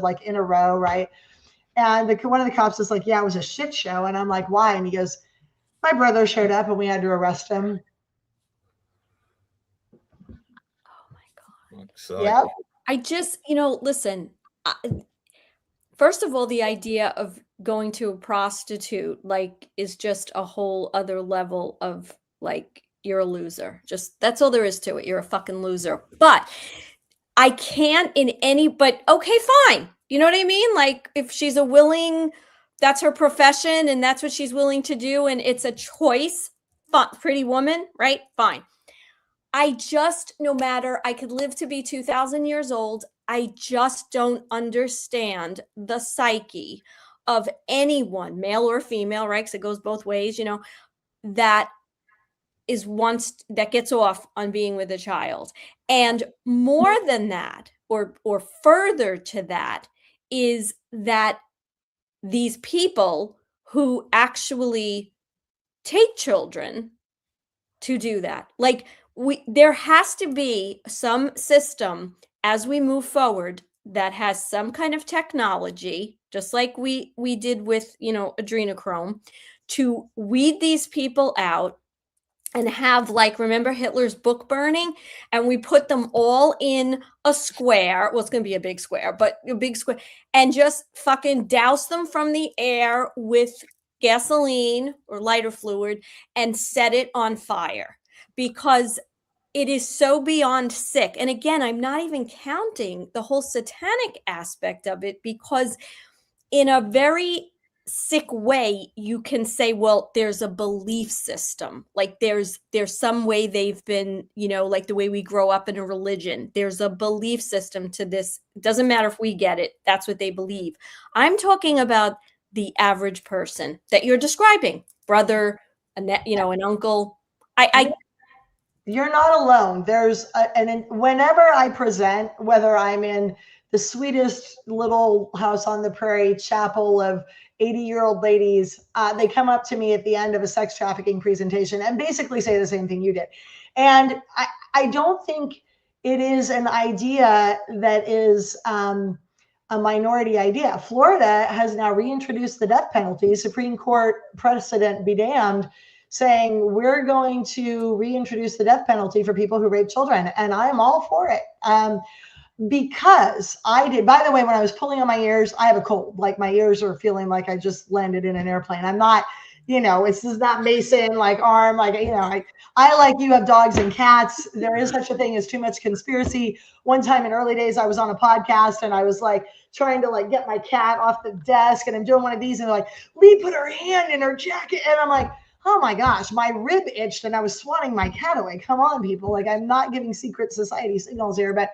Speaker 4: like in a row, right? And one of the cops is like, yeah, it was a shit show. And I'm like, why? And he goes, my brother showed up and we had to arrest him.
Speaker 3: Oh my God.
Speaker 2: So,
Speaker 4: Yep.
Speaker 3: I just, you know, listen, first of all, the idea of going to a prostitute, like, is just a whole other level of, like, you're a loser. Just, that's all there is to it. You're a fucking loser. But I can't but okay, fine. You know what I mean? Like, if she's that's her profession and that's what she's willing to do and it's a choice, pretty woman, right? Fine. I just, no matter, I could live to be 2,000 years old. I just don't understand the psyche of anyone, male or female, right? Because it goes both ways, you know, that gets off on being with a child. And more than that, or further to that, is that these people who actually take children to do that, like, there has to be some system as we move forward that has some kind of technology, just like we did with, you know, adrenochrome, to weed these people out and have, like, remember Hitler's book burning? And we put them all in a square. Well, it's going to be a big square, but a big square, and just fucking douse them from the air with gasoline or lighter fluid and set it on fire, because it is so beyond sick. And again, I'm not even counting the whole satanic aspect of it, because in a very sick way, you can say, well, there's a belief system. Like, there's some way they've been, you know, like the way we grow up in a religion. There's a belief system to this. It doesn't matter if we get it. That's what they believe. I'm talking about the average person that you're describing, brother, you know, an uncle.
Speaker 4: You're not alone. And whenever I present, whether I'm in the sweetest little house on the prairie chapel of 80-year-old ladies, they come up to me at the end of a sex trafficking presentation and basically say the same thing you did. And I don't think it is an idea that is a minority idea. Florida has now reintroduced the death penalty. Supreme Court precedent be damned. saying we're going to reintroduce the death penalty for people who rape children. And I'm all for it. Because I did, by the way, when I was pulling on my ears, I have a cold. Like my ears are feeling like I just landed in an airplane. I'm not, this is not Mason, like arm, like, I like you have dogs and cats. There is such a thing as too much conspiracy. One time in early days, I was on a podcast and I was like trying to like get my cat off the desk and I'm doing one of these and they're like, Lee put her hand in her jacket. And I'm like, oh my gosh, my rib itched and I was swatting my cat away. Come on, people. Like I'm not giving secret society signals here, but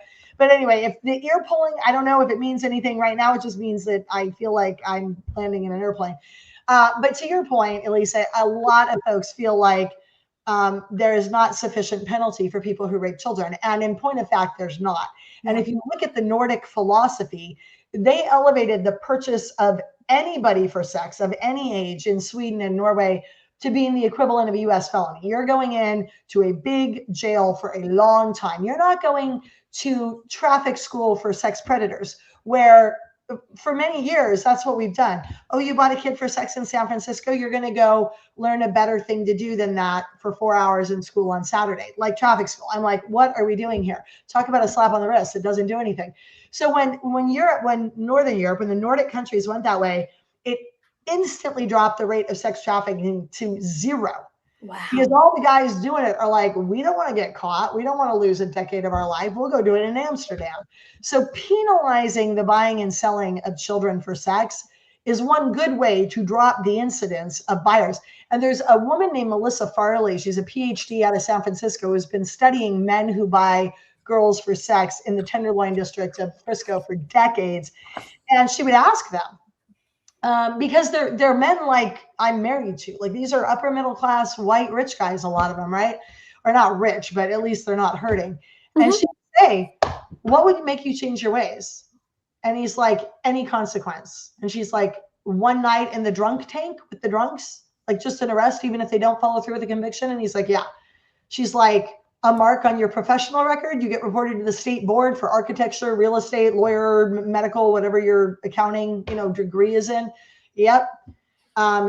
Speaker 4: anyway, if the ear pulling, I don't know if it means anything right now. It just means that I feel like I'm landing in an airplane. But to your point, Elisa, a lot of folks feel like there is not sufficient penalty for people who rape children. And in point of fact, there's not. And if you look at the Nordic philosophy, they elevated the purchase of anybody for sex of any age in Sweden and Norway to being the equivalent of a US felony. You're going in to a big jail for a long time. You're not going to traffic school for sex predators, where for many years, that's what we've done. Oh, you bought a kid for sex in San Francisco, you're going to go learn a better thing to do than that for 4 hours in school on Saturday, like traffic school. I'm like, what are we doing here? Talk about a slap on the wrist. It doesn't do anything. So when Northern Europe, when the Nordic countries went that way, it instantly dropped the rate of sex trafficking to 0.
Speaker 3: Wow.
Speaker 4: Because all the guys doing it are like, we don't want to get caught. We don't want to lose a decade of our life. We'll go do it in Amsterdam. So penalizing the buying and selling of children for sex is one good way to drop the incidence of buyers. And there's a woman named Melissa Farley. She's a PhD out of San Francisco who's been studying men who buy girls for sex in the Tenderloin district of Frisco for decades. And she would ask them, because they're men like I'm married to. Like these are upper middle class, white, rich guys, a lot of them, right? Or not rich, but at least they're not hurting. Mm-hmm. And she'd say, what would make you change your ways? And he's like, any consequence. And she's like, one night in the drunk tank with the drunks, like just an arrest, even if they don't follow through with a conviction. And he's like, yeah. She's like, a mark on your professional record. You get reported to the state board for architecture, real estate, lawyer, medical, whatever your accounting, degree is in. Yep.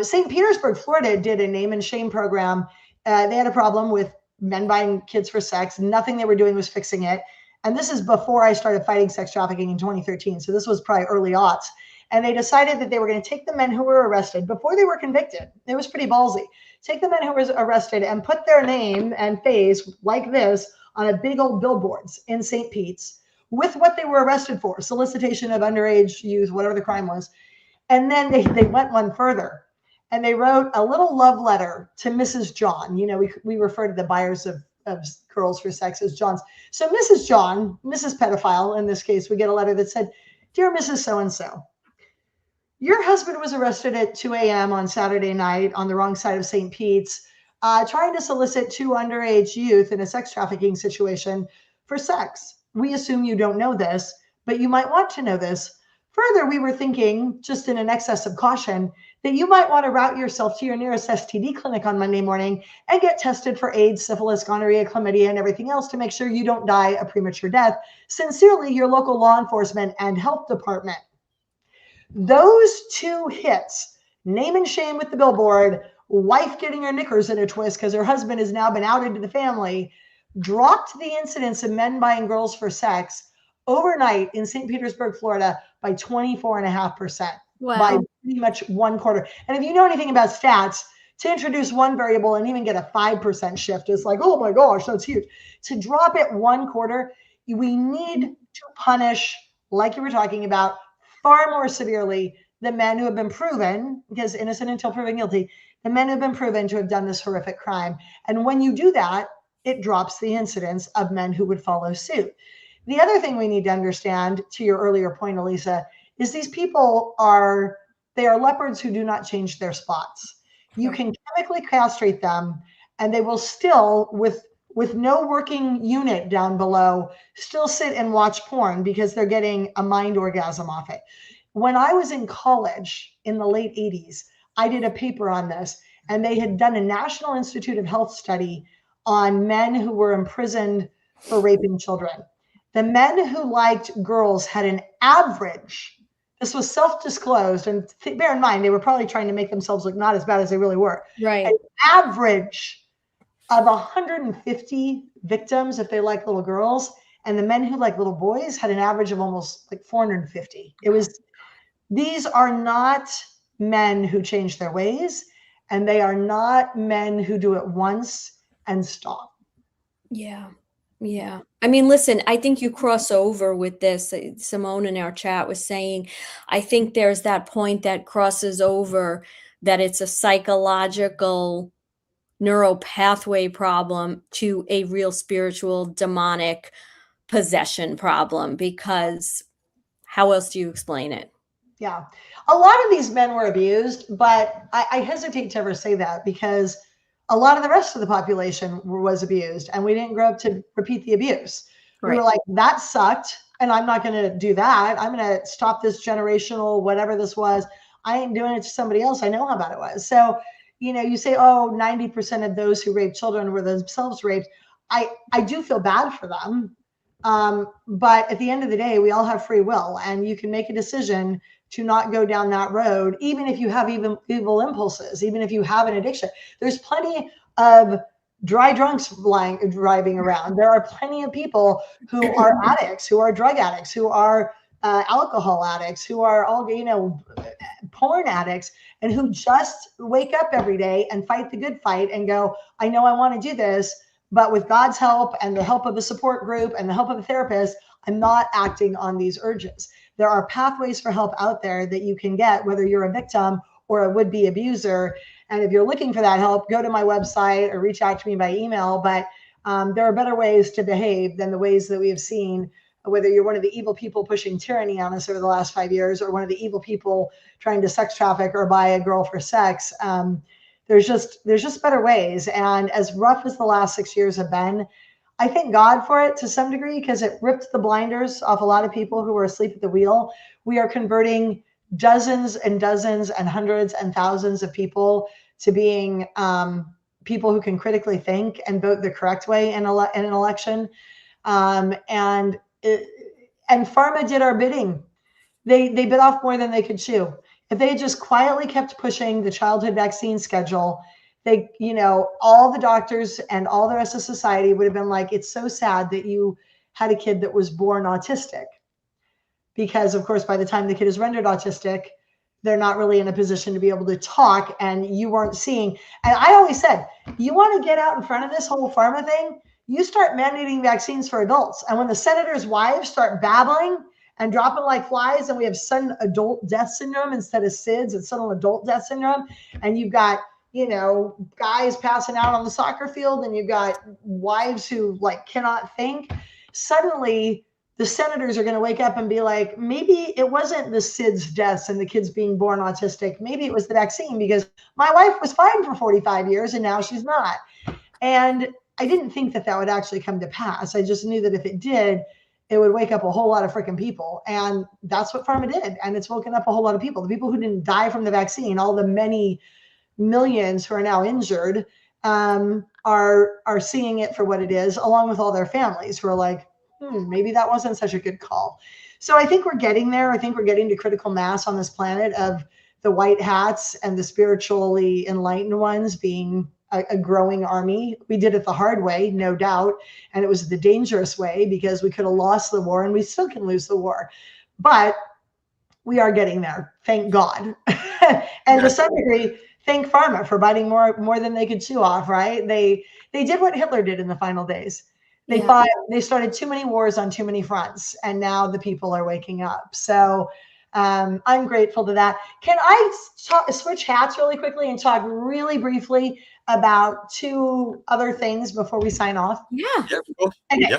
Speaker 4: St. Petersburg, Florida did a name and shame program. They had a problem with men buying kids for sex. Nothing they were doing was fixing it. And this is before I started fighting sex trafficking in 2013. So this was probably early aughts. And they decided that they were going to take the men who were arrested before they were convicted. It was pretty ballsy. Take the men who were arrested and put their name and face like this on a big old billboards in St. Pete's with what they were arrested for, solicitation of underage youth, whatever the crime was. And then they went one further and they wrote a little love letter to Mrs. John. We refer to the buyers of girls for sex as Johns. So Mrs. John, Mrs. Pedophile, in this case, we get a letter that said, Dear Mrs. So-and-so, your husband was arrested at 2 a.m. on Saturday night on the wrong side of St. Pete's, trying to solicit 2 underage youth in a sex trafficking situation for sex. We assume you don't know this, but you might want to know this. Further, we were thinking, just in an excess of caution, that you might want to route yourself to your nearest STD clinic on Monday morning and get tested for AIDS, syphilis, gonorrhea, chlamydia, and everything else to make sure you don't die a premature death. Sincerely, your local law enforcement and health department. Those 2 hits, name and shame with the billboard, wife getting her knickers in a twist because her husband has now been outed to the family, dropped the incidence of men buying girls for sex overnight in St. Petersburg, Florida by 24.5%. Wow. By pretty much 1/4. And if you know anything about stats, to introduce one variable and even get a 5% shift is like, oh my gosh, that's huge. To drop it 1/4, we need to punish, like you were talking about, far more severely the men who have been proven, because innocent until proven guilty, the men who have been proven to have done this horrific crime. And when you do that, it drops the incidence of men who would follow suit. The other thing we need to understand, to your earlier point, Elisa, is these people are leopards who do not change their spots. You can chemically castrate them and they will still, with no working unit down below, still sit and watch porn because they're getting a mind orgasm off it. When I was in college in the late 80s, I did a paper on this, and they had done a National Institute of Health study on men who were imprisoned for raping children. The men who liked girls had an average This was self-disclosed, and bear in mind, they were probably trying to make themselves look not as bad as they really were.
Speaker 3: Right.
Speaker 4: An average of 150 victims, if they like little girls, and the men who like little boys had an average of almost like 450. These are not men who change their ways, and they are not men who do it once and stop.
Speaker 3: Yeah. Yeah. I mean, listen, I think you cross over with this. Simone in our chat was saying, I think there's that point that crosses over, that it's a psychological neural pathway problem to a real spiritual demonic possession problem, because how else do you explain it?
Speaker 4: Yeah. A lot of these men were abused, but I hesitate to ever say that, because a lot of the rest of the population was abused, and we didn't grow up to repeat the abuse.
Speaker 3: Right.
Speaker 4: We were like, that sucked, and I'm not going to do that. I'm going to stop this generational, whatever this was. I ain't doing it to somebody else. I know how bad it was. So, you know, you say, oh, 90% of those who rape children were themselves raped. I do feel bad for them. But at the end of the day, we all have free will, and you can make a decision to not go down that road, even if you have evil impulses, even if you have an addiction. There's plenty of dry drunks driving around. There are plenty of people who are addicts, who are drug addicts, who are alcohol addicts, who are all, you know, porn addicts, and who just wake up every day and fight the good fight and go, I know I want to do this, but with God's help and the help of a support group and the help of a therapist, I'm not acting on these urges. There are pathways for help out there that you can get, whether you're a victim or a would-be abuser. And if you're looking for that help, go to my website or reach out to me by email. But there are better ways to behave than the ways that we have seen, whether you're one of the evil people pushing tyranny on us over the last 5 years, or one of the evil people trying to sex traffic or buy a girl for sex. There's just better ways. And as rough as the last 6 years have been, I thank God for it to some degree, because it ripped the blinders off a lot of people who were asleep at the wheel. We are converting dozens and dozens and hundreds and thousands of people to being people who can critically think and vote the correct way in an election. And pharma did our bidding. They bit off more than they could chew. If they had just quietly kept pushing the childhood vaccine schedule, they, you know, all the doctors and all the rest of society would have been like, it's so sad that you had a kid that was born autistic. Because, of course, by the time the kid is rendered autistic, they're not really in a position to be able to talk, and you weren't seeing. And I always said, you want to get out in front of this whole pharma thing, you start mandating vaccines for adults. And when the senators' wives start babbling and dropping like flies, and we have sudden adult death syndrome instead of SIDS, it's sudden adult death syndrome, and you've got, you know, guys passing out on the soccer field, and you've got wives who like cannot think. Suddenly the senators are going to wake up and be like, maybe it wasn't the SIDS deaths and the kids being born autistic. Maybe it was the vaccine, because my wife was fine for 45 years and now she's not. And I didn't think that that would actually come to pass. I just knew that if it did, it would wake up a whole lot of freaking people. And that's what pharma did. And it's woken up a whole lot of people. The people who didn't die from the vaccine, all the many millions who are now injured, are seeing it for what it is, along with all their families who are like, maybe that wasn't such a good call. So I think we're getting there. I think we're getting to critical mass on this planet of the white hats and the spiritually enlightened ones being a growing army. We did it the hard way, no doubt. And it was the dangerous way, because we could have lost the war, and we still can lose the war. But we are getting there, thank God. And to some degree, thank pharma for biting more than they could chew off, right? They did what Hitler did in the final days. They started too many wars on too many fronts, and now the people are waking up. So I'm grateful to that. Can I switch hats really quickly and talk really briefly about two other things before we sign off?
Speaker 3: Yeah.
Speaker 4: Okay. Yeah.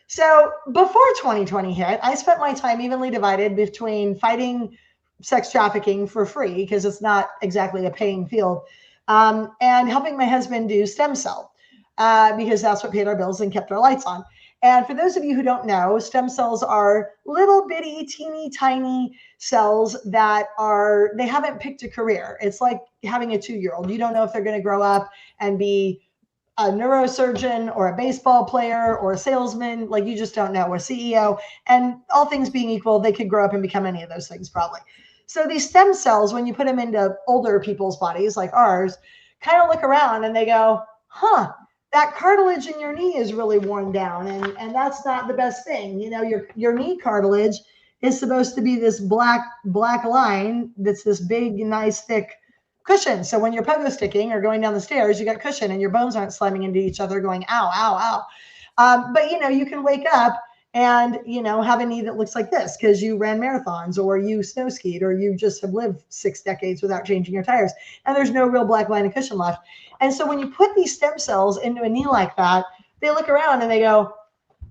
Speaker 4: So before 2020 hit, I spent my time evenly divided between fighting sex trafficking for free, because it's not exactly a paying field, and helping my husband do stem cell. Because that's what paid our bills and kept our lights on. And for those of you who don't know, stem cells are little bitty, teeny tiny cells that they haven't picked a career. It's like having a 2-year-old. You don't know if they're going to grow up and be a neurosurgeon or a baseball player or a salesman, like you just don't know, a CEO, and all things being equal, they could grow up and become any of those things probably. So these stem cells, when you put them into older people's bodies like ours, kind of look around and they go, huh, that cartilage in your knee is really worn down, and that's not the best thing. You know, your knee cartilage is supposed to be this black line that's this big, nice, thick cushion. So when you're pogo sticking or going down the stairs, you got cushion and your bones aren't slamming into each other going, ow, ow, ow. But, you know, you can wake up and, you know, have a knee that looks like this because you ran marathons or you snow skied or you just have lived 6 decades without changing your tires. And there's no real black line of cushion left. And so when you put these stem cells into a knee like that, they look around and they go,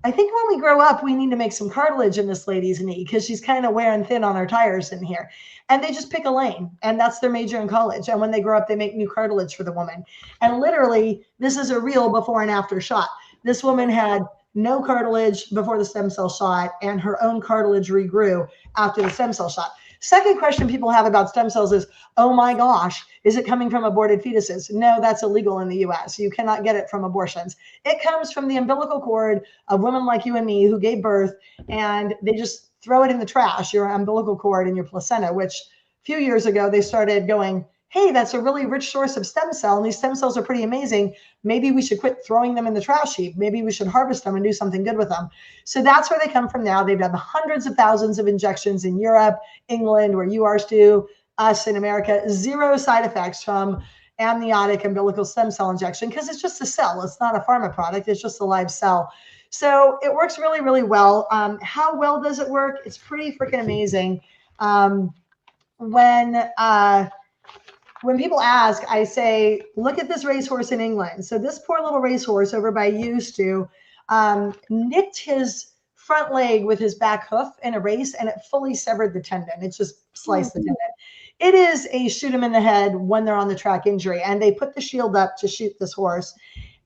Speaker 4: I think when we grow up, we need to make some cartilage in this lady's knee because she's kind of wearing thin on her tires in here. And they just pick a lane, and that's their major in college. And when they grow up, they make new cartilage for the woman. And literally, this is a real before and after shot. This woman had no cartilage before the stem cell shot, and her own cartilage regrew after the stem cell shot. Second question people have about stem cells is, oh my gosh, is it coming from aborted fetuses? No, that's illegal in the US. You cannot get it from abortions. It comes from the umbilical cord of women like you and me who gave birth, and they just throw it in the trash, your umbilical cord and your placenta, which a few years ago they started going, hey, that's a really rich source of stem cell, and these stem cells are pretty amazing. Maybe we should quit throwing them in the trash heap. Maybe we should harvest them and do something good with them. So that's where they come from now. They've done hundreds of thousands of injections in Europe, England, where you are to us in America, 0 side effects from amniotic umbilical stem cell injection because it's just a cell. It's not a pharma product. It's just a live cell. So it works really, really well. How well does it work? It's pretty freaking amazing. When people ask, I say, look at this racehorse in England. So this poor little racehorse over by used to nicked his front leg with his back hoof in a race, and it fully severed the tendon. It just sliced the tendon. It is a shoot him in the head when they're on the track injury, and they put the shield up to shoot this horse.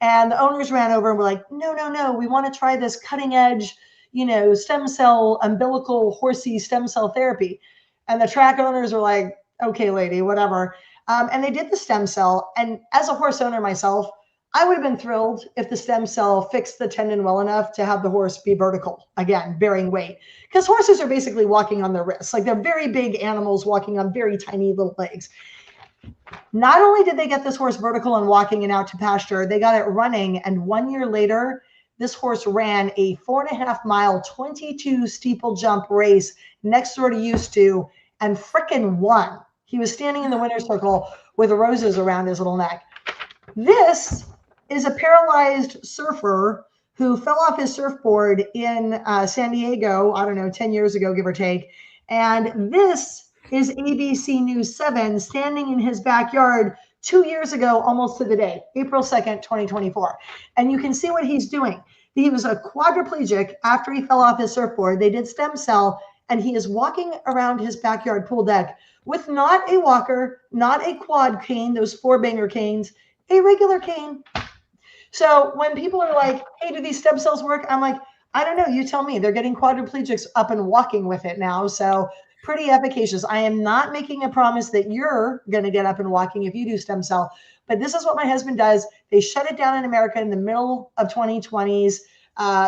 Speaker 4: And the owners ran over and were like, no, no, no, we want to try this cutting edge, you know, stem cell, umbilical, horsey stem cell therapy. And the track owners were like, okay, lady, whatever. And they did the stem cell. And as a horse owner myself, I would have been thrilled if the stem cell fixed the tendon well enough to have the horse be vertical, again, bearing weight. Because horses are basically walking on their wrists. Like they're very big animals walking on very tiny little legs. Not only did they get this horse vertical and walking and out to pasture, they got it running. And 1 year later, this horse ran a 4.5 mile, 22 steeple jump race next door to used to and frickin' won. He was standing in the winner's circle with roses around his little neck. This is a paralyzed surfer who fell off his surfboard in San Diego, I don't know, 10 years ago, give or take. And this is ABC News 7 standing in his backyard 2 years ago, almost to the day, April 2nd, 2024. And you can see what he's doing. He was a quadriplegic after he fell off his surfboard. They did stem cell, and he is walking around his backyard pool deck with not a walker, not a quad cane, those 4-banger canes, a regular cane. So when people are like, hey, do these stem cells work? I'm like, I don't know. You tell me. They're getting quadriplegics up and walking with it now. So pretty efficacious. I am not making a promise that you're going to get up and walking if you do stem cell, but this is what my husband does. They shut it down in America in the middle of 2020s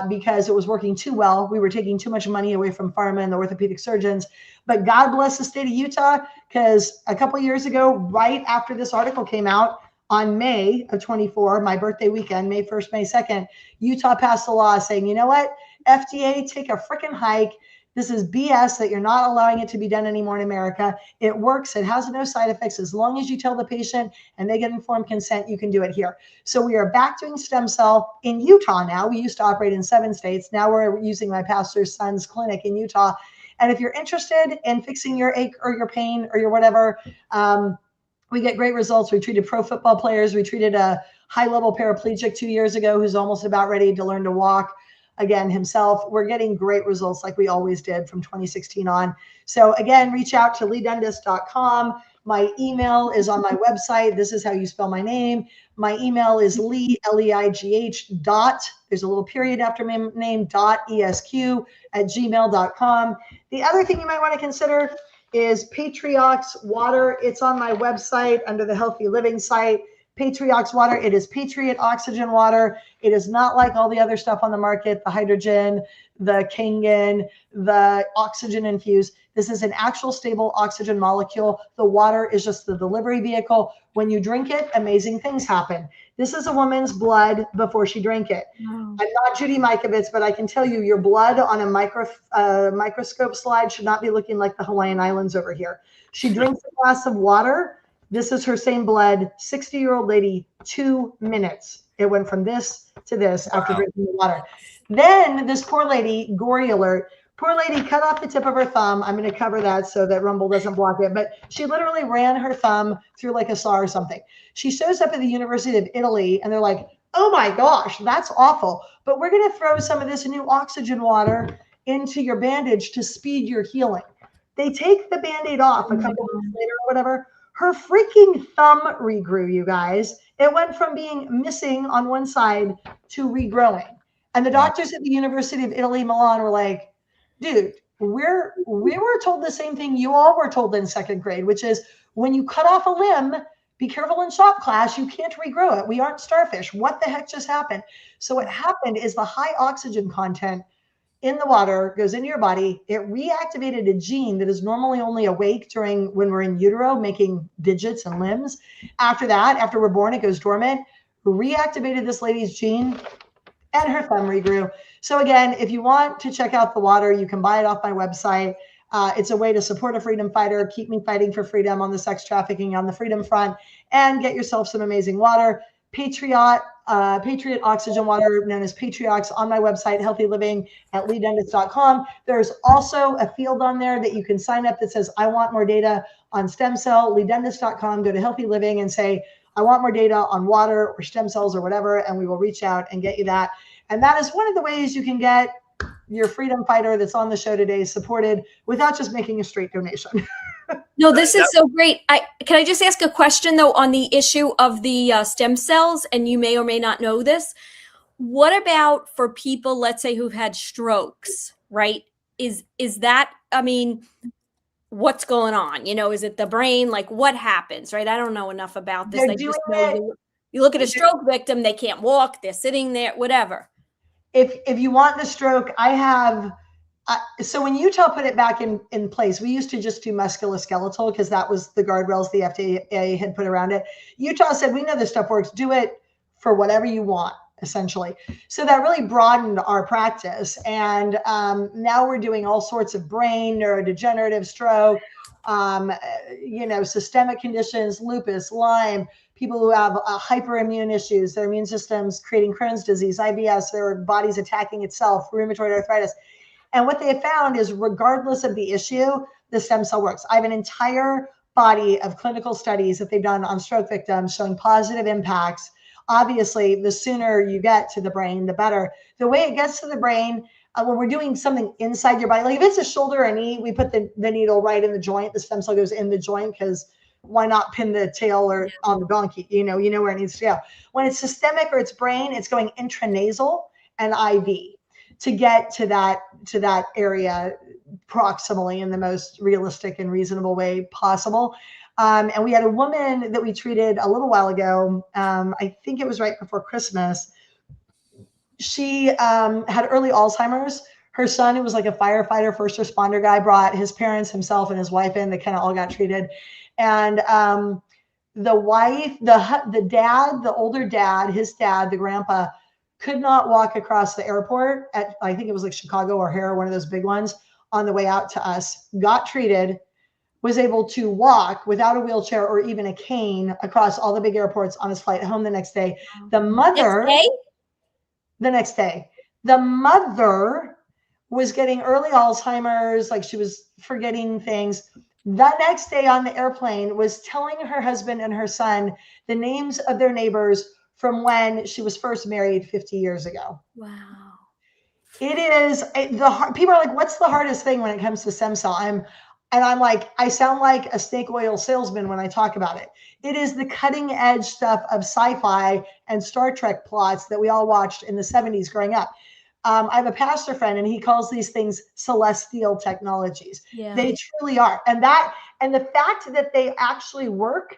Speaker 4: because it was working too well. We were taking too much money away from pharma and the orthopedic surgeons. But God bless the state of Utah, because a couple of years ago, right after this article came out, on May of 24, my birthday weekend, May 1st, May 2nd, Utah passed a law saying, you know what, FDA, take a freaking hike. This is BS that you're not allowing it to be done anymore in America. It works. It has no side effects. As long as you tell the patient and they get informed consent, you can do it here. So we are back doing stem cell in Utah now. We used to operate in 7 states. Now we're using my pastor's son's clinic in Utah. And if you're interested in fixing your ache or your pain or your whatever, we get great results. We treated pro football players. We treated a high-level paraplegic 2 years ago who's almost about ready to learn to walk again himself. We're getting great results like we always did from 2016 on. So again, reach out to LeighDundas.com. My email is on my website. This is how you spell my name. My email is Leigh, L-E-I-G-H dot, there's a little period after my name, .esq@gmail.com. The other thing you might want to consider is Patriots water. It's on my website under the Healthy Living site. Patriots water. It is Patriot oxygen water. It is not like all the other stuff on the market, the hydrogen, the Kangen, the oxygen infused. This is an actual stable oxygen molecule. The water is just the delivery vehicle. When you drink it, amazing things happen. This is a woman's blood before she drank it.
Speaker 3: Wow.
Speaker 4: I'm not Judy Mikovits, but I can tell you your blood on a microscope slide should not be looking like the Hawaiian Islands over here. She drinks a glass of water. This is her same blood, 60-year-old lady, 2 minutes. It went from this to this after drinking the water. Then this poor lady, gory alert, poor lady cut off the tip of her thumb. I'm going to cover that so that Rumble doesn't block it. But she literally ran her thumb through like a saw or something. She shows up at the University of Italy and they're like, oh my gosh, that's awful. But we're going to throw some of this new oxygen water into your bandage to speed your healing. They take the Band-Aid off a couple of weeks later or whatever. Her freaking thumb regrew, you guys. It went from being missing on one side to regrowing. And the doctors at the University of Italy, Milan were like, dude, we were told the same thing you all were told in second grade, which is when you cut off a limb, be careful in shop class, you can't regrow it. We aren't starfish. What the heck just happened? So what happened is the high oxygen content in the water goes into your body. It reactivated a gene that is normally only awake during when we're in utero, making digits and limbs. After that, after we're born, it goes dormant. Reactivated this lady's gene and her thumb regrew. So again, if you want to check out the water, you can buy it off my website. It's a way to support a freedom fighter, keep me fighting for freedom on the sex trafficking on the freedom front, and get yourself some amazing water. Patriot oxygen water, known as Patriots, on my website, Healthy Living at LEIGH.com. There's also a field on there that you can sign up that says, I want more data on stem cell. LEIGH.com, go to Healthy Living and say, I want more data on water or stem cells or whatever, and we will reach out and get you that. And that is one of the ways you can get your freedom fighter that's on the show today supported without just making a straight donation.
Speaker 3: No, this is so great. Can I just ask a question though on the issue of the stem cells? And you may or may not know this. What about for people, let's say, who've had strokes, right? Is that, I mean, what's going on? You know, is it the brain? Like what happens, right? I don't know enough about this. I just know you look at a stroke victim, they can't walk, they're sitting there, whatever.
Speaker 4: If you want the stroke, I have, so when Utah put it back in place, we used to just do musculoskeletal because that was the guardrails the FDA had put around it. Utah said, we know this stuff works, do it for whatever you want, essentially. So that really broadened our practice. And now we're doing all sorts of brain, neurodegenerative, stroke, systemic conditions, lupus, Lyme, people who have hyperimmune issues, their immune system's creating Crohn's disease, IBS, their body's attacking itself, rheumatoid arthritis. And what they have found is regardless of the issue, the stem cell works. I have an entire body of clinical studies that they've done on stroke victims showing positive impacts. Obviously, the sooner you get to the brain, the better. The way it gets to the brain, when we're doing something inside your body, like if it's a shoulder or a knee, we put the needle right in the joint. The stem cell goes in the joint because why not pin the tail or on the donkey? You know where it needs to go. When it's systemic or it's brain, it's going intranasal and IV to get to that area proximally in the most realistic and reasonable way possible. And we had a woman that we treated a little while ago. I think it was right before Christmas. She had early Alzheimer's. Her son, who was like a firefighter, first responder guy, brought his parents, himself, and his wife in. They kind of all got treated. And the wife, the dad, the older dad, his dad, the grandpa, could not walk across the airport at, I think it was like Chicago or O'Hare, one of those big ones, on the way out to us, got treated, was able to walk without a wheelchair or even a cane across all the big airports on his flight home the next day. The mother, the next day, the mother was getting early Alzheimer's, like she was forgetting things. The next day on the airplane was telling her husband and her son the names of their neighbors from when she was first married 50 years ago.
Speaker 3: Wow.
Speaker 4: It is people are like, what's the hardest thing when it comes to stem cell? I'm like, I sound like a snake oil salesman when I talk about it. It is the cutting edge stuff of sci-fi and Star Trek plots that we all watched in the 70s growing up. I have a pastor friend and he calls these things celestial technologies. Yeah. They truly are. And the fact that they actually work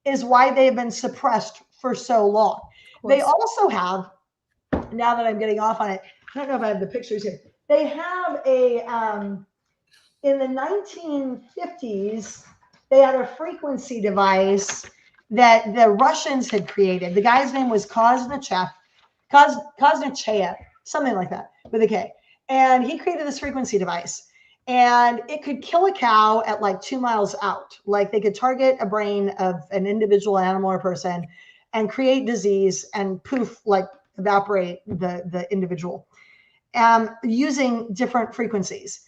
Speaker 4: is why they've been suppressed for so long. They also have, now that I'm getting off on it, I don't know if I have the pictures here. They have a, in the 1950s, they had a frequency device that the Russians had created. The guy's name was Koznachev, something like that, with a K. And he created this frequency device. And it could kill a cow at like 2 miles out. Like they could target a brain of an individual animal or person and create disease and poof, like evaporate the individual using different frequencies.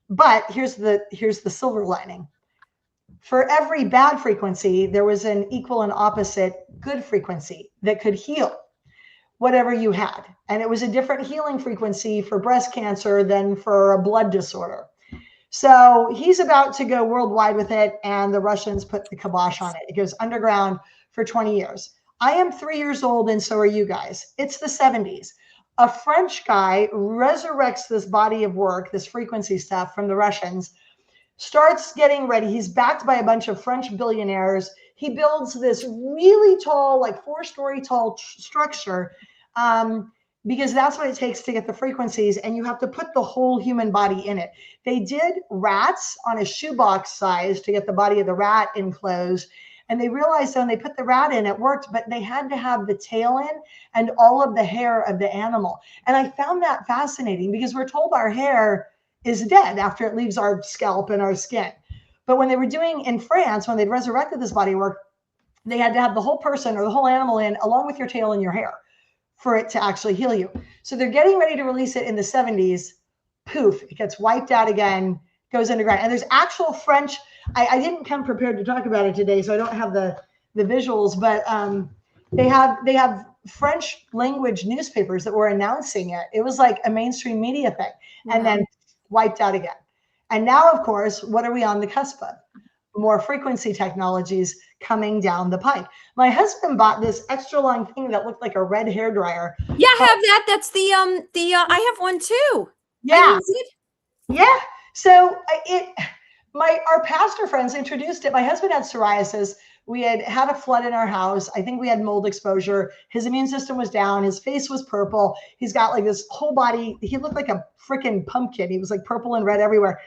Speaker 4: But here's the silver lining. For every bad frequency, there was an equal and opposite good frequency that could heal whatever you had. And it was a different healing frequency for breast cancer than for a blood disorder. So he's about to go worldwide with it, and the Russians put the kibosh on it. It goes underground for 20 years. I am 3 years old, and so are you guys. It's the 70s. A French guy resurrects this body of work, this frequency stuff from the Russians, starts getting ready. He's backed by a bunch of French billionaires. He builds this really tall, like 4-story tall structure, because that's what it takes to get the frequencies, and you have to put the whole human body in it. They did rats on a shoebox size to get the body of the rat enclosed, and they realized when they put the rat in, it worked, but they had to have the tail in and all of the hair of the animal. And I found that fascinating because we're told our hair is dead after it leaves our scalp and our skin. But when they were doing in France, when they'd resurrected this body of work, they had to have the whole person or the whole animal in along with your tail and your hair for it to actually heal you. So they're getting ready to release it in the 70s. Poof, it gets wiped out again, goes underground. And there's actual French, I didn't come prepared to talk about it today, so I don't have the visuals, but they have French language newspapers that were announcing it. It was like a mainstream media thing, and then wiped out again. And now, of course, what are we on the cusp of? More frequency technologies coming down the pike. My husband bought this extra long thing that looked like a red hairdryer.
Speaker 3: Yeah, I have that. That's the I have one too.
Speaker 4: Yeah. Yeah. So our pastor friends introduced it. My husband had psoriasis. We had a flood in our house. I think we had mold exposure. His immune system was down. His face was purple. He's got like this whole body. He looked like a freaking pumpkin. He was like purple and red everywhere.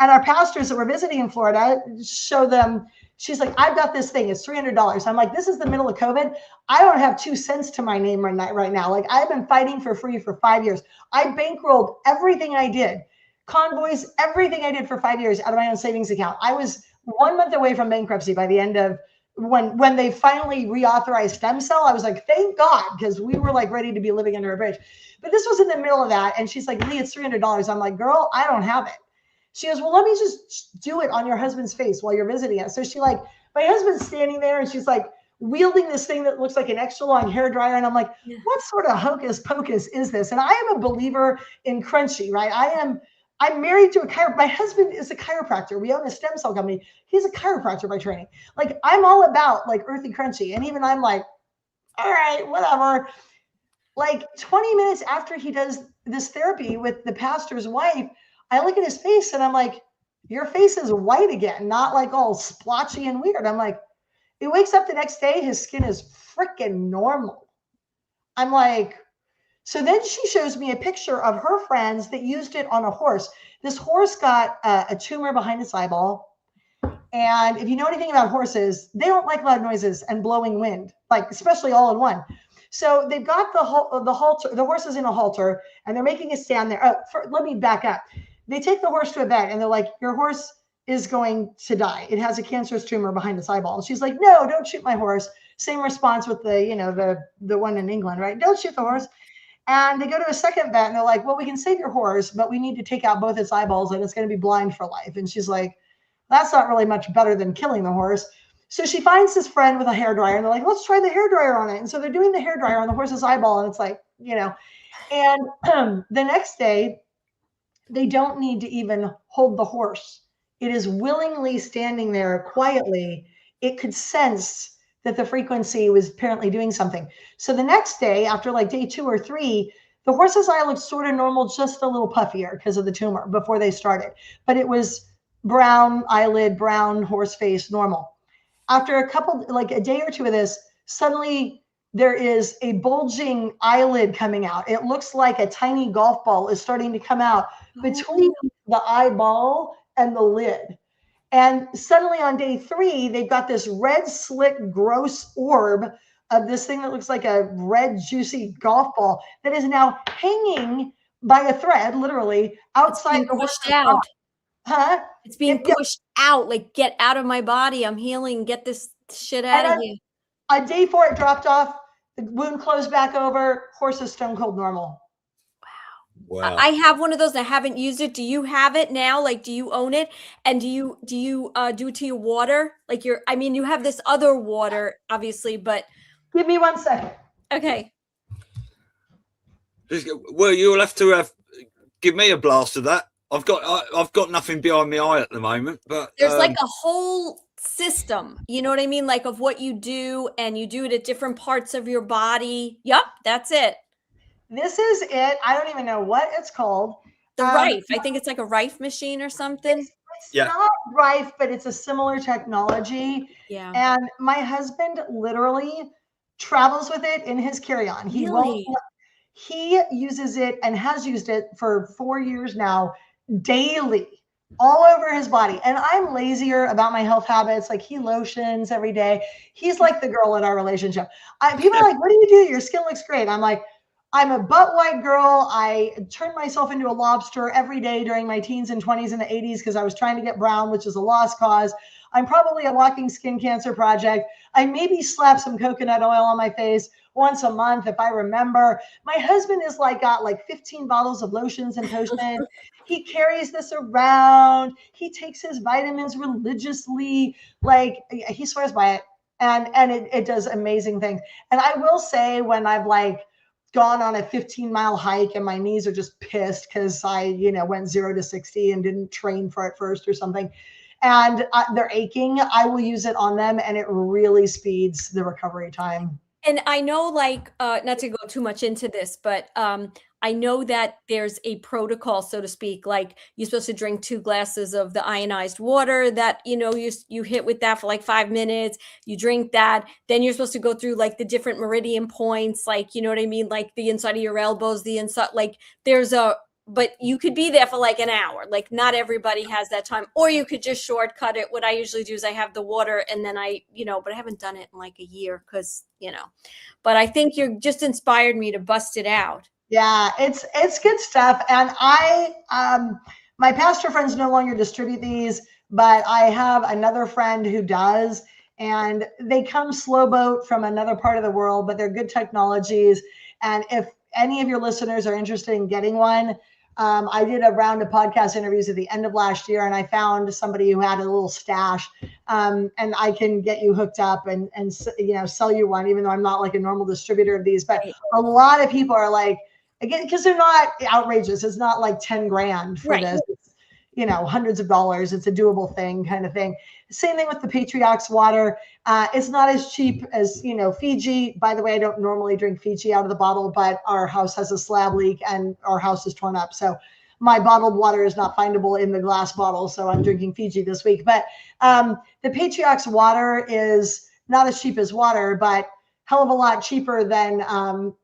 Speaker 4: And our pastors that were visiting in Florida show them, she's like, I've got this thing. It's $300. I'm like, this is the middle of COVID. I don't have 2 cents to my name right now. Like I've been fighting for free for 5 years. I bankrolled everything I did, convoys, everything I did for 5 years out of my own savings account. I was 1 month away from bankruptcy by the end of when they finally reauthorized stem cell. I was like, thank God, because we were like ready to be living under a bridge. But this was in the middle of that. And she's like, Lee, it's $300. I'm like, girl, I don't have it. She goes, well, let me just do it on your husband's face while you're visiting us. So she like, my husband's standing there and she's like wielding this thing that looks like an extra long hair dryer. And I'm like, what sort of hocus pocus is this? And I am a believer in crunchy, right? I'm married to my husband is a chiropractor. We own a stem cell company. He's a chiropractor by training. Like I'm all about like earthy crunchy. And even I'm like, all right, whatever. Like 20 minutes after he does this therapy with the pastor's wife, I look at his face and I'm like, your face is white again, not like all splotchy and weird. I'm like, he wakes up the next day, his skin is freaking normal. I'm like, so then she shows me a picture of her friends that used it on a horse. This horse got a tumor behind its eyeball. And if you know anything about horses, they don't like loud noises and blowing wind, like especially all in one. So they've got the halter, the horse is in a halter and they're making it stand there. Let me back up. They take the horse to a vet and they're like, your horse is going to die. It has a cancerous tumor behind its eyeball. And she's like, no, don't shoot my horse. Same response with the one in England, right? Don't shoot the horse. And they go to a second vet and they're like, well, we can save your horse, but we need to take out both its eyeballs and it's going to be blind for life. And she's like, that's not really much better than killing the horse. So she finds this friend with a hairdryer and they're like, let's try the hairdryer on it. And so they're doing the hairdryer on the horse's eyeball. And it's like, and the next day, they don't need to even hold the horse. It is willingly standing there quietly. It could sense that the frequency was apparently doing something. So the next day, after like day 2 or 3, the horse's eye looked sort of normal, just a little puffier because of the tumor before they started. But it was brown eyelid, brown horse face, normal. After a couple, like a day or two of this, suddenly there is a bulging eyelid coming out. It looks like a tiny golf ball is starting to come out between the eyeball and the lid. And suddenly on day 3, they've got this red, slick, gross orb of this thing that looks like a red, juicy golf ball that is now hanging by a thread, literally outside the
Speaker 3: pushed out.
Speaker 4: Huh?
Speaker 3: It's being pushed out. Like, get out of my body. I'm healing. Get this shit out of here. On
Speaker 4: day 4, it dropped off. The wound closed back over. Horse is stone cold normal.
Speaker 3: Wow. I have one of those. I haven't used it. Do you have it now? Like, do you own it? And do you do it to your water? Like you have this other water, obviously, but
Speaker 4: give me 1 second.
Speaker 3: Okay.
Speaker 2: Well, you'll have to give me a blast of that. I've got nothing behind my eye at the moment, but
Speaker 3: there's like a whole system, you know what I mean? Like of what you do, and you do it at different parts of your body. Yep, that's it.
Speaker 4: This is it. I don't even know what it's called.
Speaker 3: The Rife. I think it's like a Rife machine or something.
Speaker 4: It's not Rife, but it's a similar technology.
Speaker 3: Yeah.
Speaker 4: And my husband literally travels with it in his carry-on. He uses it and has used it for 4 years now, daily, all over his body. And I'm lazier about my health habits. Like, he lotions every day. He's like the girl in our relationship. People are like, what do you do? Your skin looks great. I'm like, I'm a butt white girl. I turned myself into a lobster every day during my teens and 20s and the 80s because I was trying to get brown, which is a lost cause. I'm probably a walking skin cancer project. I maybe slap some coconut oil on my face once a month if I remember. My husband is got 15 bottles of lotions and potions. He carries this around. He takes his vitamins religiously. Like, he swears by it. And it does amazing things. And I will say, when I've gone on a 15-mile hike and my knees are just pissed because I, went 0 to 60 and didn't train for it first or something, and they're aching, I will use it on them, and it really speeds the recovery time.
Speaker 3: And I know, not to go too much into this, but I know that there's a protocol, so to speak. Like, you're supposed to drink 2 glasses of the ionized water that, you hit with that for 5 minutes. You drink that. Then you're supposed to go through the different meridian points, you know what I mean? Like the inside of your elbows, the inside, but you could be there for an hour. Not everybody has that time, or you could just shortcut it. What I usually do is I have the water, and then but I haven't done it in a year because, but I think you just inspired me to bust it out.
Speaker 4: Yeah, it's good stuff. And my pastor friends no longer distribute these, but I have another friend who does, and they come slow boat from another part of the world, but they're good technologies. And if any of your listeners are interested in getting one, I did a round of podcast interviews at the end of last year, and I found somebody who had a little stash, and I can get you hooked up and sell you one, even though I'm not a normal distributor of these. But a lot of people are again, because they're not outrageous. It's not 10 grand for this. It's, hundreds of dollars. It's a doable thing, kind of thing. Same thing with the Patriots water. It's not as cheap as, Fiji. By the way, I don't normally drink Fiji out of the bottle, but our house has a slab leak and our house is torn up. So my bottled water is not findable in the glass bottle. So I'm drinking Fiji this week. But the Patriots water is not as cheap as water, but hell of a lot cheaper than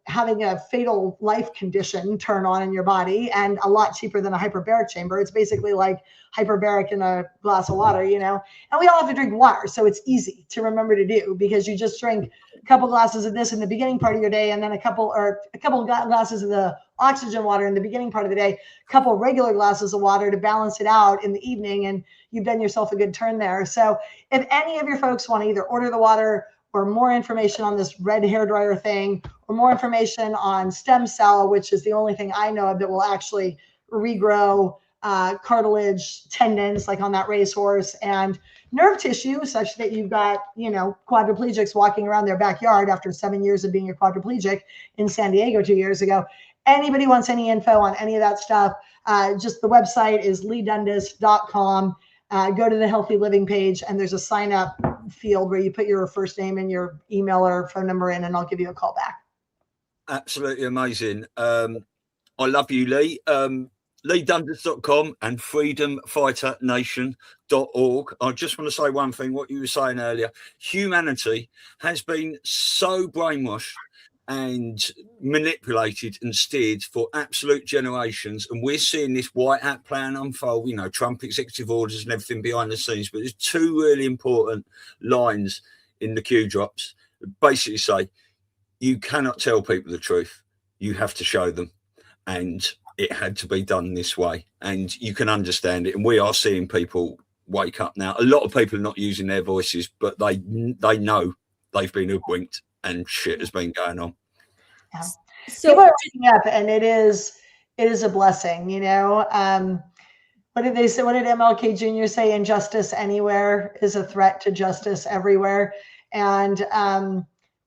Speaker 4: having a fatal life condition turn on in your body, and a lot cheaper than a hyperbaric chamber. It's basically like hyperbaric in a glass of water, and we all have to drink water. So it's easy to remember to do, because you just drink a couple glasses of this in the beginning part of your day, and then a couple glasses of the oxygen water in the beginning part of the day, a couple regular glasses of water to balance it out in the evening, and you've done yourself a good turn there. So if any of your folks want to either order the water, or more information on this red hairdryer thing, or more information on stem cell, which is the only thing I know of that will actually regrow cartilage, tendons, like on that racehorse, and nerve tissue, such that you've got, quadriplegics walking around their backyard after 7 years of being a quadriplegic in San Diego 2 years ago. Anybody wants any info on any of that stuff, just the website is LEIGH.com. Go to the Healthy Living page, and there's a sign up field where you put your first name and your email or phone number in, and I'll give you a call back.
Speaker 2: Absolutely amazing. I love you, Leigh. LeighDundas.com and freedomfighternation.org. I just want to say one thing, what you were saying earlier. Humanity has been so brainwashed and manipulated and steered for absolute generations. And we're seeing this white hat plan unfold, you know, Trump executive orders and everything behind the scenes. But there's two really important lines in the Q drops that basically say, you cannot tell people the truth. You have to show them. And it had to be done this way. And you can understand it. And we are seeing people wake up now. A lot of people are not using their voices, but they know they've been hoodwinked and shit has been going on.
Speaker 4: Yeah.
Speaker 3: So
Speaker 4: people are waking up, and it is a blessing, you know. What did they say? What did MLK Jr. say? Injustice anywhere is a threat to justice everywhere. And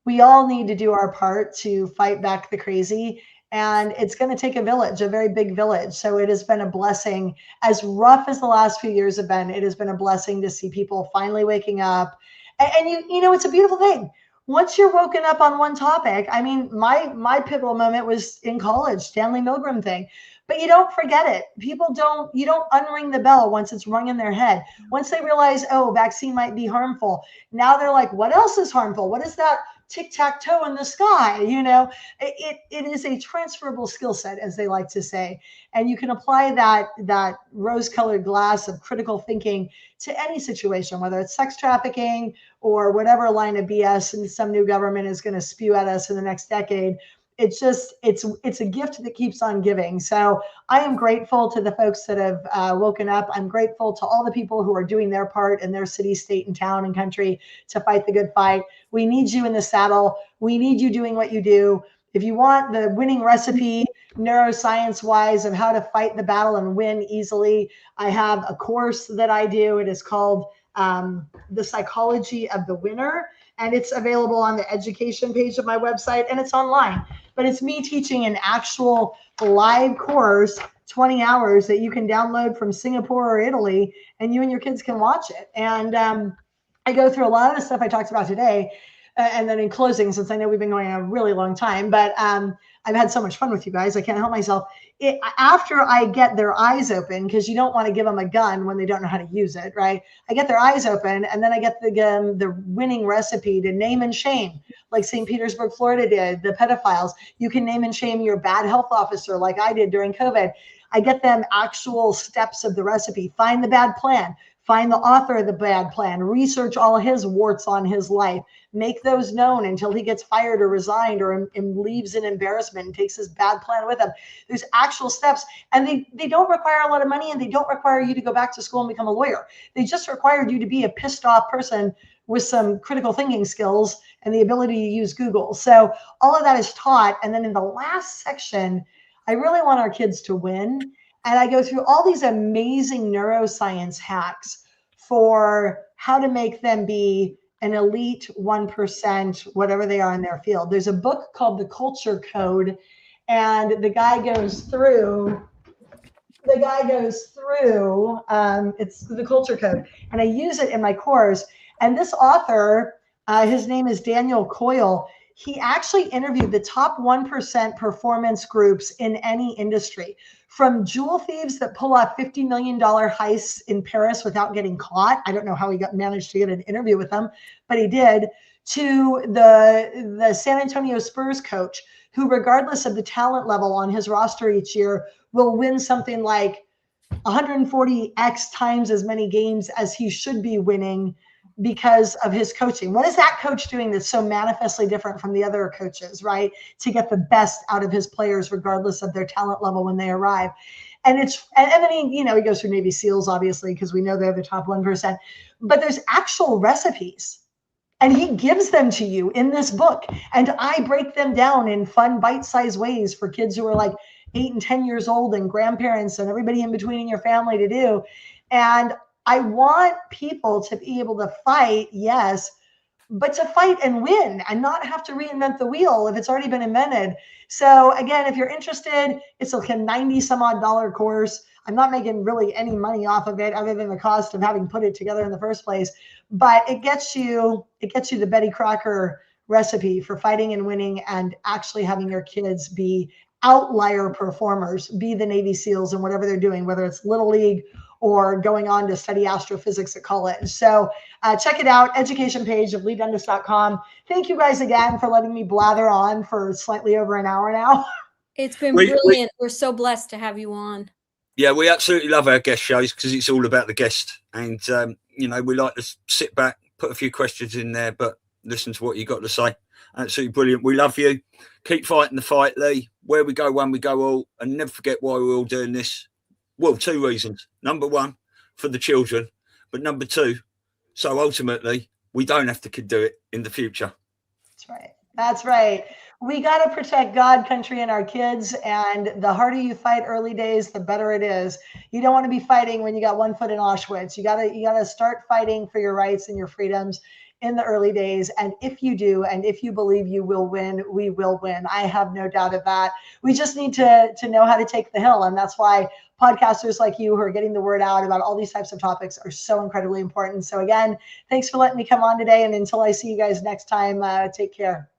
Speaker 4: we all need to do our part to fight back the crazy. And it's going to take a village, a very big village. So it has been a blessing. As rough as the last few years have been, it has been a blessing to see people finally waking up. And you know, it's a beautiful thing. Once you're woken up on one topic, I mean, my pivotal moment was in college, Stanley Milgram thing. But you don't forget it. You don't unring the bell once it's rung in their head. Once they realize, oh, vaccine might be harmful. Now they're like, what else is harmful? What is that tic-tac-toe in the sky? You know, it is a transferable skill set, as they like to say. And you can apply that rose-colored glass of critical thinking to any situation, whether it's sex trafficking or whatever line of BS and some new government is going to spew at us in the next decade. It's a gift that keeps on giving. So I am grateful to the folks that have woken up. I'm grateful to all the people who are doing their part in their city, state, and town and country to fight the good fight. We need you in the saddle. We need you doing what you do. If you want the winning recipe, neuroscience-wise, of how to fight the battle and win easily, I have a course that I do. It is called The Psychology of the Winner. And it's available on the education page of my website, and it's online. But it's me teaching an actual live course, 20 hours, that you can download from Singapore or Italy, and you and your kids can watch it. And I go through a lot of the stuff I talked about today. And then in closing, since I know we've been going a really long time, but I've had so much fun with you guys, I can't help myself. After I get their eyes open, because you don't want to give them a gun when they don't know how to use it, right? I get their eyes open, and then I get the winning recipe to name and shame, like St. Petersburg, Florida did, the pedophiles. You can name and shame your bad health officer like I did during COVID. I get them actual steps of the recipe. Find the bad plan. Find the author of the bad plan, research all his warts on his life, make those known until he gets fired or resigned or leaves in embarrassment and takes his bad plan with him. There's actual steps, and they don't require a lot of money, and they don't require you to go back to school and become a lawyer. They just required you to be a pissed off person with some critical thinking skills and the ability to use Google. So all of that is taught. And then in the last section, I really want our kids to win. And I go through all these amazing neuroscience hacks for how to make them be an elite 1%, whatever they are in their field. There's a book called The Culture Code, and the guy goes through, it's The Culture Code, and I use it in my course. And this author, his name is Daniel Coyle. He actually interviewed the top 1% performance groups in any industry, from jewel thieves that pull off $50 million heists in Paris without getting caught. I don't know how he managed to get an interview with them, but he did, to the San Antonio Spurs coach, who, regardless of the talent level on his roster each year, will win something like 140x times as many games as he should be winning because of his coaching. What is that coach doing that's so manifestly different from the other coaches, right? To get the best out of his players, regardless of their talent level when they arrive. And then he goes through Navy SEALs, obviously, because we know they're the top 1%, but there's actual recipes, and he gives them to you in this book. And I break them down in fun, bite-sized ways for kids who are like 8 and 10 years old, and grandparents and everybody in between in your family to do. And I want people to be able to fight, yes, but to fight and win and not have to reinvent the wheel if it's already been invented. So again, if you're interested, it's like a $90 some odd course. I'm not making really any money off of it other than the cost of having put it together in the first place. But it gets you the Betty Crocker recipe for fighting and winning and actually having your kids be outlier performers be the Navy SEALs and whatever they're doing, whether it's Little League or going on to study astrophysics at college. So check it out, education page of LEIGH.com. Thank you guys again for letting me blather on for slightly over an hour now.
Speaker 3: It's been brilliant. We're so blessed to have you on.
Speaker 2: Yeah, we absolutely love our guest shows because it's all about the guest. And, you know, we like to sit back, put a few questions in there, but listen to what you got to say. Absolutely brilliant. We love you. Keep fighting the fight, Leigh. Where we go, one, we go all. And never forget why we're all doing this. Well, 2 reasons. Number one, for the children. But number two, so ultimately, we don't have to do it in the future.
Speaker 4: That's right. That's right. We got to protect God, country, and our kids. And the harder you fight early days, the better it is. You don't want to be fighting when you got 1 foot in Auschwitz. You gotta start fighting for your rights and your freedoms in the early days. And if you do, and if you believe you will win, we will win. I have no doubt of that. We just need to know how to take the hill. And that's why podcasters like you who are getting the word out about all these types of topics are so incredibly important. So again, thanks for letting me come on today. And until I see you guys next time, take care.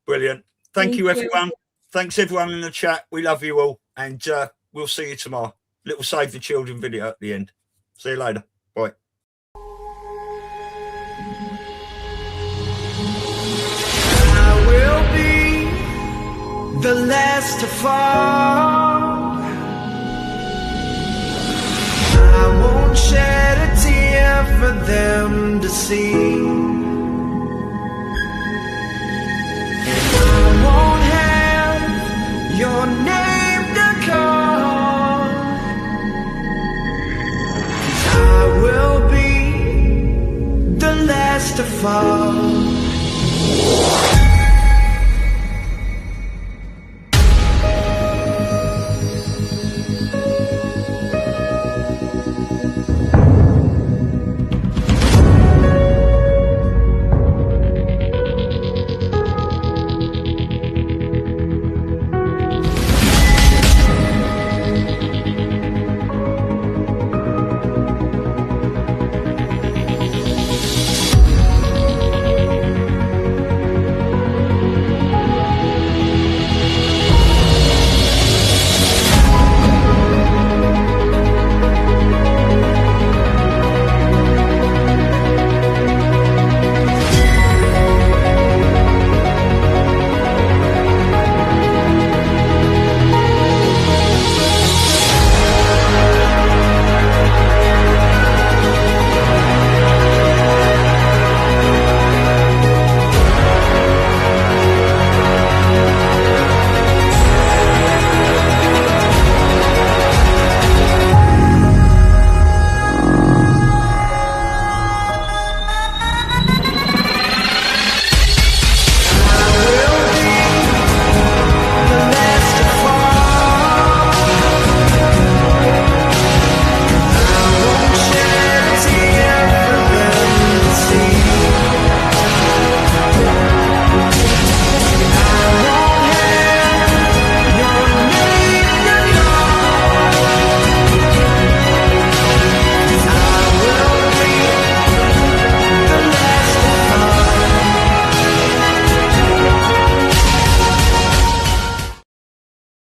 Speaker 2: Brilliant. Thank you, everyone. Thanks, everyone in the chat. We love you all. And we'll see you tomorrow. Little Save the Children video at the end. See you later. Bye.
Speaker 5: I will be the last to fall. I won't shed a tear for them to see. Your name to call, 'cause I will be the last to fall.